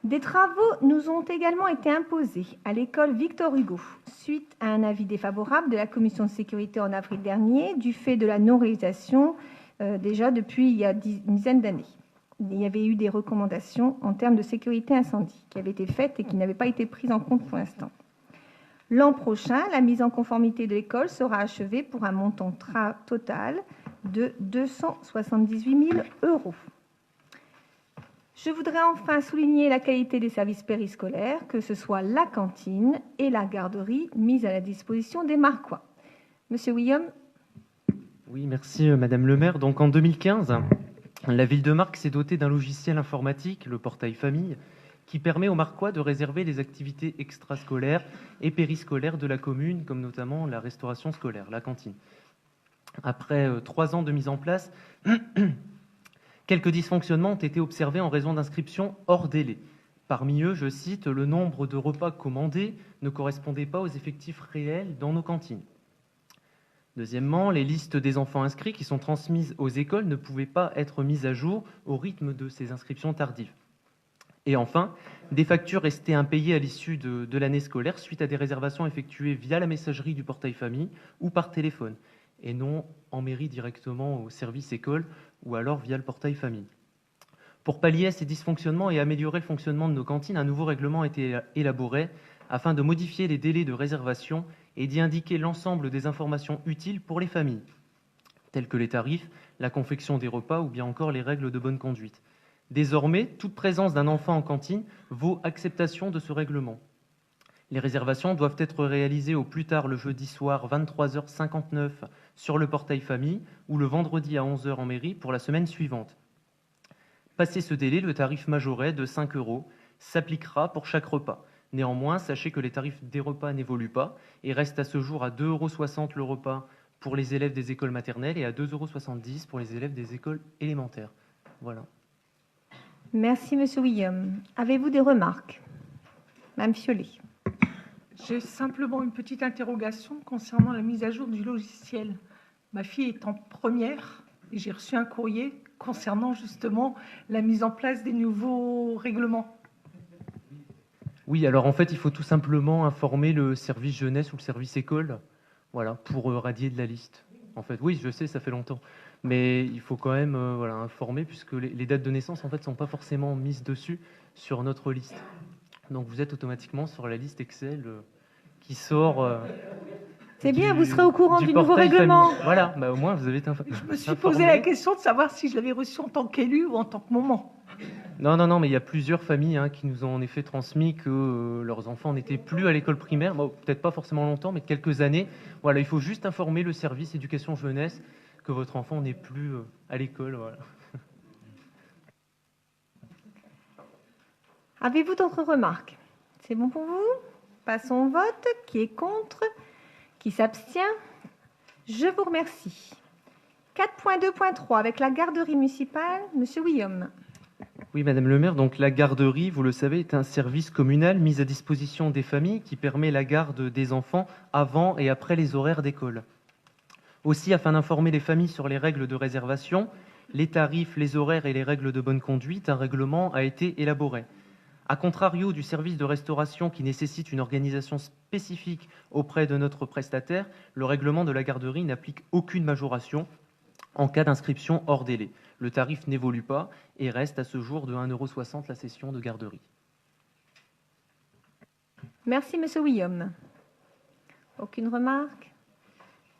Des travaux nous ont également été imposés à l'école Victor Hugo, suite à un avis défavorable de la commission de sécurité en avril dernier, du fait de la non-réalisation déjà depuis il y a une dizaine d'années. Il y avait eu des recommandations en termes de sécurité incendie qui avaient été faites et qui n'avaient pas été prises en compte pour l'instant. L'an prochain, la mise en conformité de l'école sera achevée pour un montant total de 278 000 €. Je voudrais enfin souligner la qualité des services périscolaires, que ce soit la cantine et la garderie mises à la disposition des Marquois. Monsieur William? Oui, merci Madame le maire. Donc en 2015, la ville de Marcq s'est dotée d'un logiciel informatique, le portail famille, qui permet aux Marquois de réserver les activités extrascolaires et périscolaires de la commune, comme notamment la restauration scolaire, la cantine. Après 3 ans de mise en place, quelques dysfonctionnements ont été observés en raison d'inscriptions hors délai. Parmi eux, je cite, le nombre de repas commandés ne correspondait pas aux effectifs réels dans nos cantines. Deuxièmement, les listes des enfants inscrits qui sont transmises aux écoles ne pouvaient pas être mises à jour au rythme de ces inscriptions tardives. Et enfin, des factures restaient impayées à l'issue de l'année scolaire suite à des réservations effectuées via la messagerie du portail famille ou par téléphone, et non en mairie directement au service école ou alors via le portail famille. Pour pallier à ces dysfonctionnements et améliorer le fonctionnement de nos cantines, un nouveau règlement a été élaboré afin de modifier les délais de réservation et d'y indiquer l'ensemble des informations utiles pour les familles, telles que les tarifs, la confection des repas ou bien encore les règles de bonne conduite. Désormais, toute présence d'un enfant en cantine vaut acceptation de ce règlement. Les réservations doivent être réalisées au plus tard le jeudi soir 23h59 sur le portail famille ou le vendredi à 11h en mairie pour la semaine suivante. Passé ce délai, le tarif majoré de 5 € s'appliquera pour chaque repas. Néanmoins, sachez que les tarifs des repas n'évoluent pas et restent à ce jour à 2,60 € le repas pour les élèves des écoles maternelles et à 2,70 € pour les élèves des écoles élémentaires. Voilà. Merci, Monsieur William. Avez-vous des remarques? Madame Fiollet. J'ai simplement une petite interrogation concernant la mise à jour du logiciel. Ma fille est en première et j'ai reçu un courrier concernant justement la mise en place des nouveaux règlements. Oui, alors en fait, il faut tout simplement informer le service jeunesse ou le service école, voilà, pour radier de la liste. En fait, oui, je sais, ça fait longtemps, mais il faut quand même voilà, informer puisque les dates de naissance en fait sont pas forcément mises dessus sur notre liste. Donc vous êtes automatiquement sur la liste Excel qui sort. C'est bien, vous serez au courant du nouveau portail règlement. famille. Voilà, bah, au moins vous avez été Je me suis posé la question de savoir si je l'avais reçu en tant qu'élu ou en tant que maman. Non, mais il y a plusieurs familles qui nous ont en effet transmis que leurs enfants n'étaient plus à l'école primaire, bon, peut-être pas forcément longtemps, mais quelques années. Voilà, il faut juste informer le service éducation jeunesse que votre enfant n'est plus à l'école. Voilà. Avez-vous d'autres remarques? C'est bon pour vous? Passons au vote. Qui est contre? Qui s'abstient? Je vous remercie. 4.2.3 avec la garderie municipale, Monsieur William. Oui, Madame le maire, donc la garderie, vous le savez, est un service communal mis à disposition des familles qui permet la garde des enfants avant et après les horaires d'école. Aussi, afin d'informer les familles sur les règles de réservation, les tarifs, les horaires et les règles de bonne conduite, un règlement a été élaboré. A contrario du service de restauration qui nécessite une organisation spécifique auprès de notre prestataire, le règlement de la garderie n'applique aucune majoration en cas d'inscription hors délai. Le tarif n'évolue pas et reste à ce jour de 1,60 € la session de garderie. Merci, Monsieur William. Aucune remarque?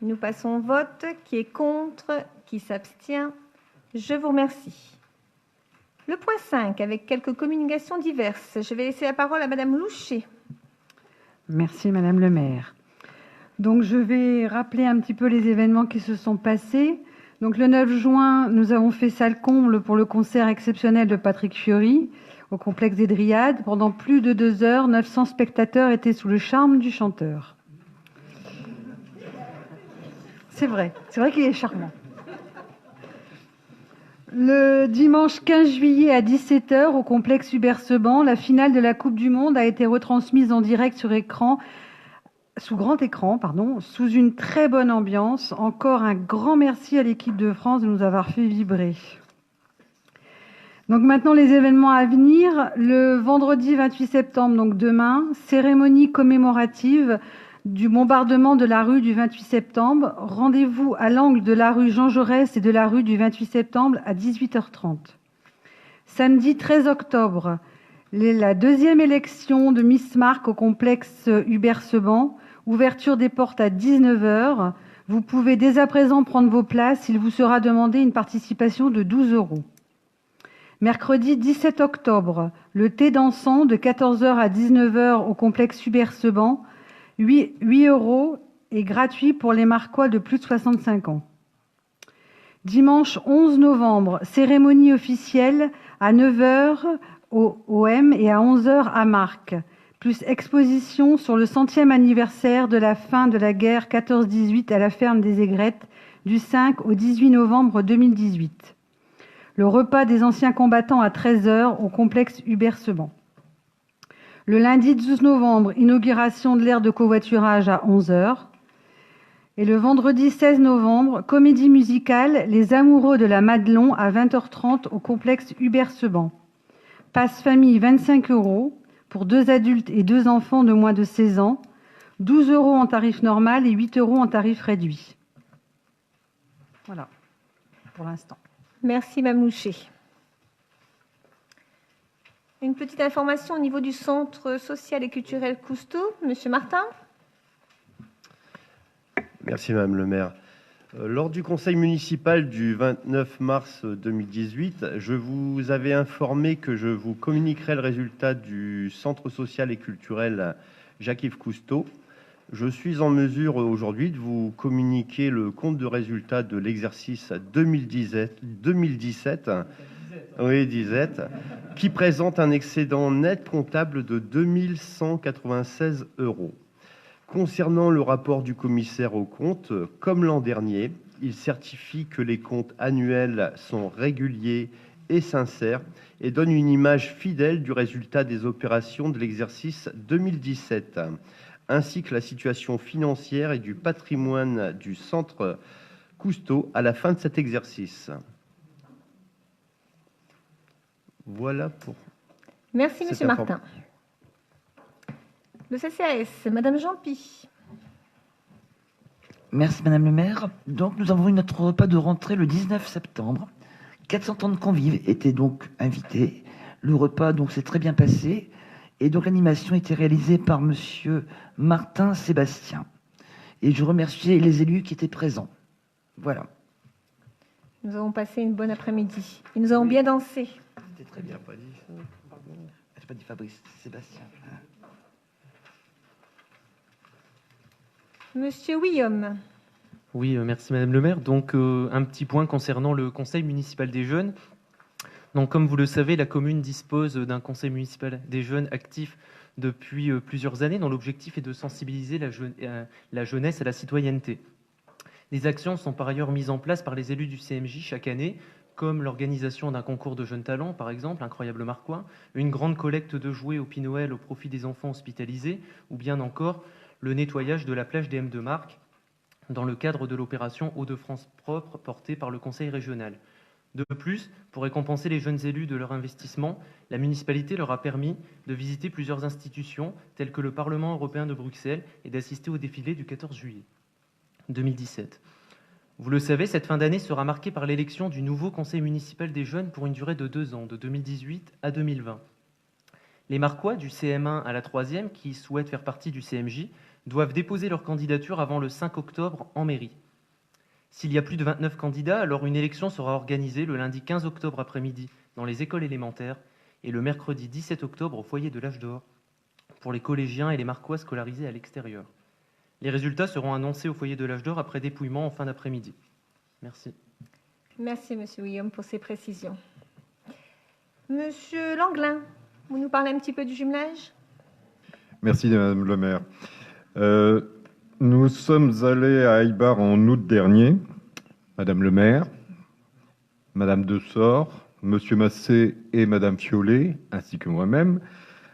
Nous passons au vote. Qui est contre? Qui s'abstient? Je vous remercie. Le point 5, avec quelques communications diverses. Je vais laisser la parole à Madame Louchet. Merci, Madame le maire. Donc, je vais rappeler un petit peu les événements qui se sont passés. Donc, le 9 juin, nous avons fait salle comble pour le concert exceptionnel de Patrick Fiori au complexe des Dryades. Pendant plus de 2 heures, 900 spectateurs étaient sous le charme du chanteur. C'est vrai qu'il est charmant. Le dimanche 15 juillet à 17h, au complexe Hubert-Seban, la finale de la Coupe du Monde a été retransmise en direct sous grand écran, sous une très bonne ambiance. Encore un grand merci à l'équipe de France de nous avoir fait vibrer. Donc maintenant, les événements à venir. Le vendredi 28 septembre, donc demain, cérémonie commémorative du bombardement de la rue du 28 septembre. Rendez-vous à l'angle de la rue Jean Jaurès et de la rue du 28 septembre à 18h30. Samedi 13 octobre, la deuxième élection de Miss Marc au complexe Hubert-Seban. Ouverture des portes à 19h. Vous pouvez dès à présent prendre vos places. Il vous sera demandé une participation de 12 €. Mercredi 17 octobre, le thé dansant de 14h à 19h au complexe Hubert-Seban. 8 € est gratuit pour les Marquois de plus de 65 ans. Dimanche 11 novembre, cérémonie officielle à 9h au OM et à 11h à Marc, plus exposition sur le 100e anniversaire de la fin de la guerre 14-18 à la ferme des Aigrettes du 5 au 18 novembre 2018. Le repas des anciens combattants à 13h au complexe Hubert-Seban. Le lundi 12 novembre, inauguration de l'aire de covoiturage à 11h. Et le vendredi 16 novembre, comédie musicale Les Amoureux de la Madelon à 20h30 au complexe Hubert-Seban. Passe famille 25 € pour 2 adultes et 2 enfants de moins de 16 ans, 12 € en tarif normal et 8 € en tarif réduit. Voilà, pour l'instant. Merci, Mme Louchet. Une petite information au niveau du centre social et culturel Cousteau. Monsieur Martin. Merci, Madame le maire. Lors du conseil municipal du 29 mars 2018, je vous avais informé que je vous communiquerai le résultat du centre social et culturel Jacques-Yves Cousteau. Je suis en mesure aujourd'hui de vous communiquer le compte de résultat de l'exercice 2017, qui présente un excédent net comptable de 2 196 €. Concernant le rapport du commissaire aux comptes, comme l'an dernier, il certifie que les comptes annuels sont réguliers et sincère et donne une image fidèle du résultat des opérations de l'exercice 2017, ainsi que la situation financière et du patrimoine du centre Cousteau à la fin de cet exercice. Voilà pour... Merci, Monsieur Martin. Le CCAS, Madame Jampi. Merci Madame le maire. Donc nous avons eu notre repas de rentrée le 19 septembre. 430 convives étaient donc invités. Le repas donc s'est très bien passé et donc l'animation était réalisée par Monsieur Martin Sébastien. Et je remercie les élus qui étaient présents. Voilà. Nous avons passé une bonne après-midi. Et nous avons bien dansé. C'était très bien. Pas dit ça. Je n'ai pas dit Fabrice, Sébastien. Monsieur Guillaume. Oui, merci Madame le maire. Donc, un petit point concernant le Conseil municipal des jeunes. Donc, comme vous le savez, la commune dispose d'un Conseil municipal des jeunes actif depuis plusieurs années, dont l'objectif est de sensibiliser la jeunesse à la citoyenneté. Des actions sont par ailleurs mises en place par les élus du CMJ chaque année, comme l'organisation d'un concours de jeunes talents, par exemple, Incroyable Marquois, une grande collecte de jouets au Pie Noël au profit des enfants hospitalisés, ou bien encore le nettoyage de la plage des M de Marc dans le cadre de l'opération Hauts-de-France propre portée par le Conseil régional. De plus, pour récompenser les jeunes élus de leur investissement, la municipalité leur a permis de visiter plusieurs institutions telles que le Parlement européen de Bruxelles et d'assister au défilé du 14 juillet 2017. Vous le savez, cette fin d'année sera marquée par l'élection du nouveau Conseil municipal des jeunes pour une durée de 2 ans, de 2018 à 2020. Les Marquois du CM1 à la 3e, qui souhaitent faire partie du CMJ, doivent déposer leur candidature avant le 5 octobre en mairie. S'il y a plus de 29 candidats, alors une élection sera organisée le lundi 15 octobre après-midi dans les écoles élémentaires et le mercredi 17 octobre au foyer de l'Âge d'Or pour les collégiens et les Marquois scolarisés à l'extérieur. Les résultats seront annoncés au foyer de l'Âge d'Or après dépouillement en fin d'après-midi. Merci. Merci, Monsieur Guillaume, pour ces précisions. Monsieur Langlin, vous nous parlez un petit peu du jumelage ? Merci, Madame le maire. Nous sommes allés à Aïbar en août dernier, Madame le maire, Madame Dessort, Monsieur Massé et Madame Fiolet, ainsi que moi-même,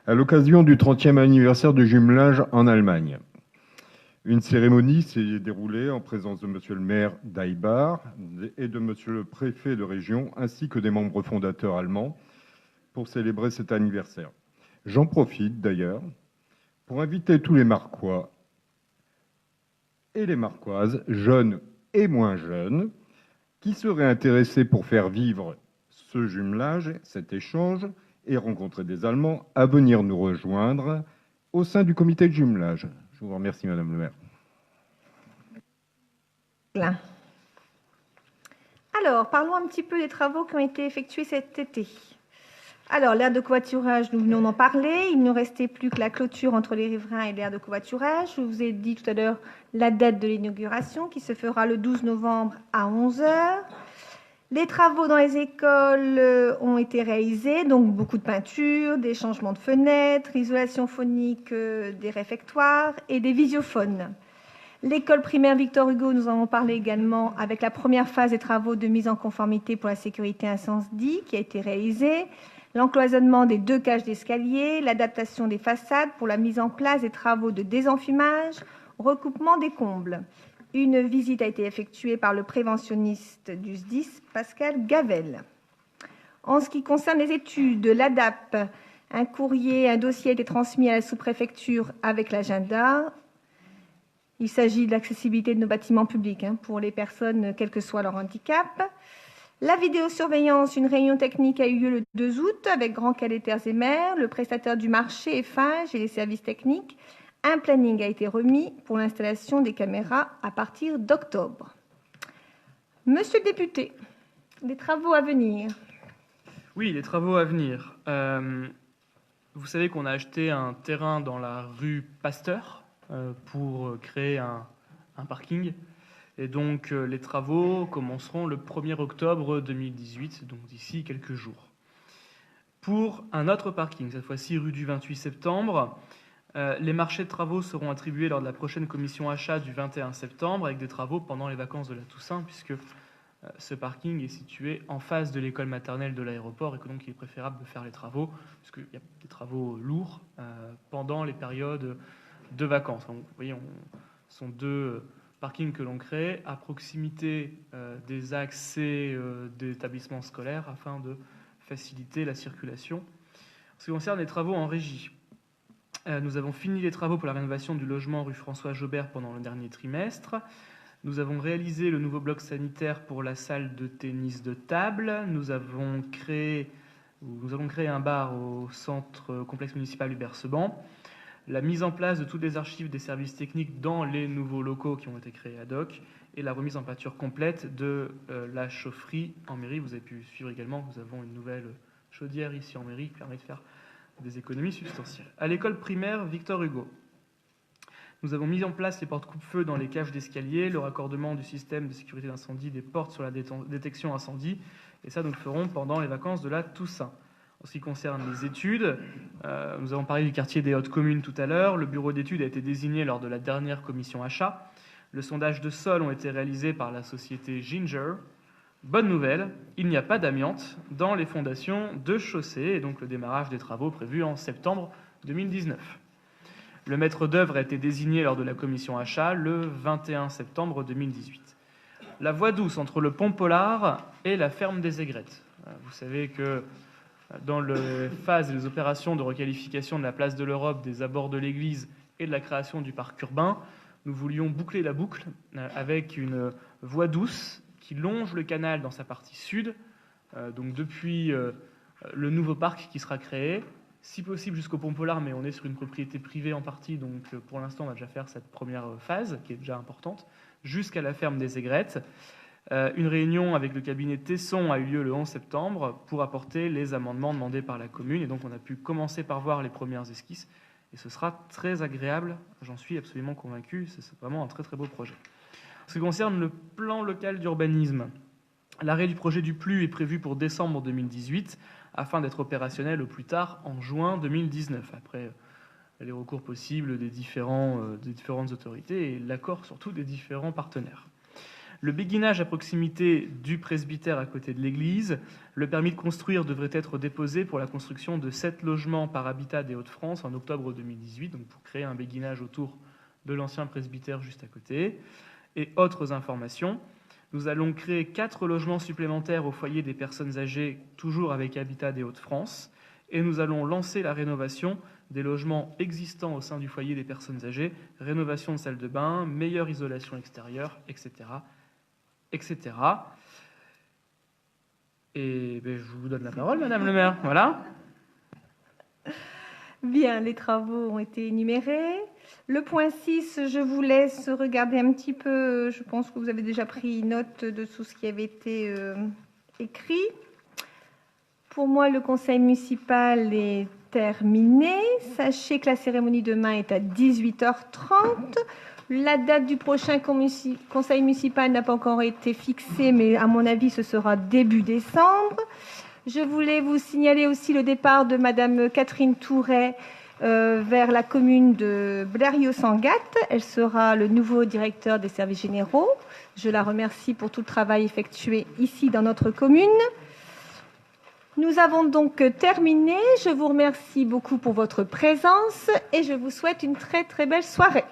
à l'occasion du 30e anniversaire du jumelage en Allemagne. Une cérémonie s'est déroulée en présence de Monsieur le maire d'Aïbar et de Monsieur le préfet de région, ainsi que des membres fondateurs allemands, pour célébrer cet anniversaire. J'en profite d'ailleurs pour inviter tous les Marquois et les Marquoises, jeunes et moins jeunes, qui seraient intéressés pour faire vivre ce jumelage, cet échange, et rencontrer des Allemands, à venir nous rejoindre au sein du comité de jumelage. Je vous remercie, Madame le maire. Alors, parlons un petit peu des travaux qui ont été effectués cet été. Alors, l'aire de covoiturage, nous venons d'en parler. Il ne restait plus que la clôture entre les riverains et l'aire de covoiturage. Je vous ai dit tout à l'heure la date de l'inauguration qui se fera le 12 novembre à 11h. Les travaux dans les écoles ont été réalisés, donc beaucoup de peinture, des changements de fenêtres, isolation phonique des réfectoires et des visiophones. L'école primaire Victor Hugo, nous en avons parlé également avec la première phase des travaux de mise en conformité pour la sécurité incendie qui a été réalisée. L'encloisonnement des 2 cages d'escalier, l'adaptation des façades pour la mise en place des travaux de désenfumage, recoupement des combles. Une visite a été effectuée par le préventionniste du SDIS, Pascal Gavel. En ce qui concerne les études, l'ADAP, un dossier a été transmis à la sous-préfecture avec l'agenda. Il s'agit de l'accessibilité de nos bâtiments publics pour les personnes, quel que soit leur handicap. La vidéosurveillance, une réunion technique a eu lieu le 2 août avec Grand Calais Terres et Mers, le prestataire du marché, Eiffage et les services techniques. Un planning a été remis pour l'installation des caméras à partir d'octobre. Monsieur le député, des travaux à venir. Oui, les travaux à venir. Vous savez qu'on a acheté un terrain dans la rue Pasteur pour créer un parking. Et donc, les travaux commenceront le 1er octobre 2018, donc d'ici quelques jours. Pour un autre parking, cette fois-ci rue du 28 septembre, les marchés de travaux seront attribués lors de la prochaine commission achat du 21 septembre, avec des travaux pendant les vacances de la Toussaint, puisque ce parking est situé en face de l'école maternelle de l'aéroport et que donc il est préférable de faire les travaux, puisqu'il y a des travaux lourds pendant les périodes de vacances. Donc, vous voyez, ce sont deux parkings que l'on crée à proximité des accès des établissements scolaires afin de faciliter la circulation. En ce qui concerne les travaux en régie, nous avons fini les travaux pour la rénovation du logement rue François Jaubert pendant le dernier trimestre. Nous avons réalisé le nouveau bloc sanitaire pour la salle de tennis de table. Nous allons créer un bar au centre complexe municipal Hubert-Seban. La mise en place de toutes les archives des services techniques dans les nouveaux locaux qui ont été créés ad hoc et la remise en pâture complète de la chaufferie en mairie. Vous avez pu suivre également que nous avons une nouvelle chaudière ici en mairie qui permet de faire des économies substantielles. À l'école primaire Victor Hugo, nous avons mis en place les portes coupe-feu dans les cages d'escalier, le raccordement du système de sécurité d'incendie des portes sur la détection incendie, et ça nous le ferons pendant les vacances de la Toussaint. En ce qui concerne les études, nous avons parlé du quartier des Hautes Communes tout à l'heure. Le bureau d'études a été désigné lors de la dernière commission achat. Le sondage de sol ont été réalisés par la société Ginger. Bonne nouvelle, il n'y a pas d'amiante dans les fondations de chaussée, et donc le démarrage des travaux prévu en septembre 2019. Le maître d'œuvre a été désigné lors de la commission achat le 21 septembre 2018. La voie douce entre le pont Pollard et la ferme des Aigrettes. Vous savez que dans les phases et les opérations de requalification de la place de l'Europe, des abords de l'église et de la création du parc urbain, nous voulions boucler la boucle avec une voie douce qui longe le canal dans sa partie sud, donc depuis le nouveau parc qui sera créé, si possible jusqu'au pont Pollard, mais on est sur une propriété privée en partie, donc pour l'instant on va déjà faire cette première phase qui est déjà importante, jusqu'à la ferme des Aigrettes. Une réunion avec le cabinet Tesson a eu lieu le 11 septembre pour apporter les amendements demandés par la commune, et donc on a pu commencer par voir les premières esquisses, et ce sera très agréable, j'en suis absolument convaincu, c'est vraiment un très très beau projet. En ce qui concerne le plan local d'urbanisme, l'arrêt du projet du PLU est prévu pour décembre 2018, afin d'être opérationnel au plus tard en juin 2019, après les recours possibles des différentes autorités et l'accord surtout des différents partenaires. Le béguinage à proximité du presbytère à côté de l'église, le permis de construire devrait être déposé pour la construction de 7 logements par habitat des Hauts-de-France en octobre 2018, donc pour créer un béguinage autour de l'ancien presbytère juste à côté. Et autres informations, nous allons créer 4 logements supplémentaires au foyer des personnes âgées, toujours avec habitat des Hauts-de-France, et nous allons lancer la rénovation des logements existants au sein du foyer des personnes âgées, rénovation de salles de bain, meilleure isolation extérieure, etc. etc. Et je vous donne la parole, Madame le maire. Voilà. Bien, les travaux ont été énumérés. Le point 6, je vous laisse regarder un petit peu. Je pense que vous avez déjà pris note de tout ce qui avait été écrit. Pour moi, le conseil municipal est terminé. Sachez que la cérémonie demain est à 18h30. La date du prochain conseil municipal n'a pas encore été fixée, mais à mon avis, ce sera début décembre. Je voulais vous signaler aussi le départ de Madame Catherine Touret vers la commune de Blériot-Sangatte. Elle sera le nouveau directeur des services généraux. Je la remercie pour tout le travail effectué ici dans notre commune. Nous avons donc terminé. Je vous remercie beaucoup pour votre présence et je vous souhaite une très très belle soirée.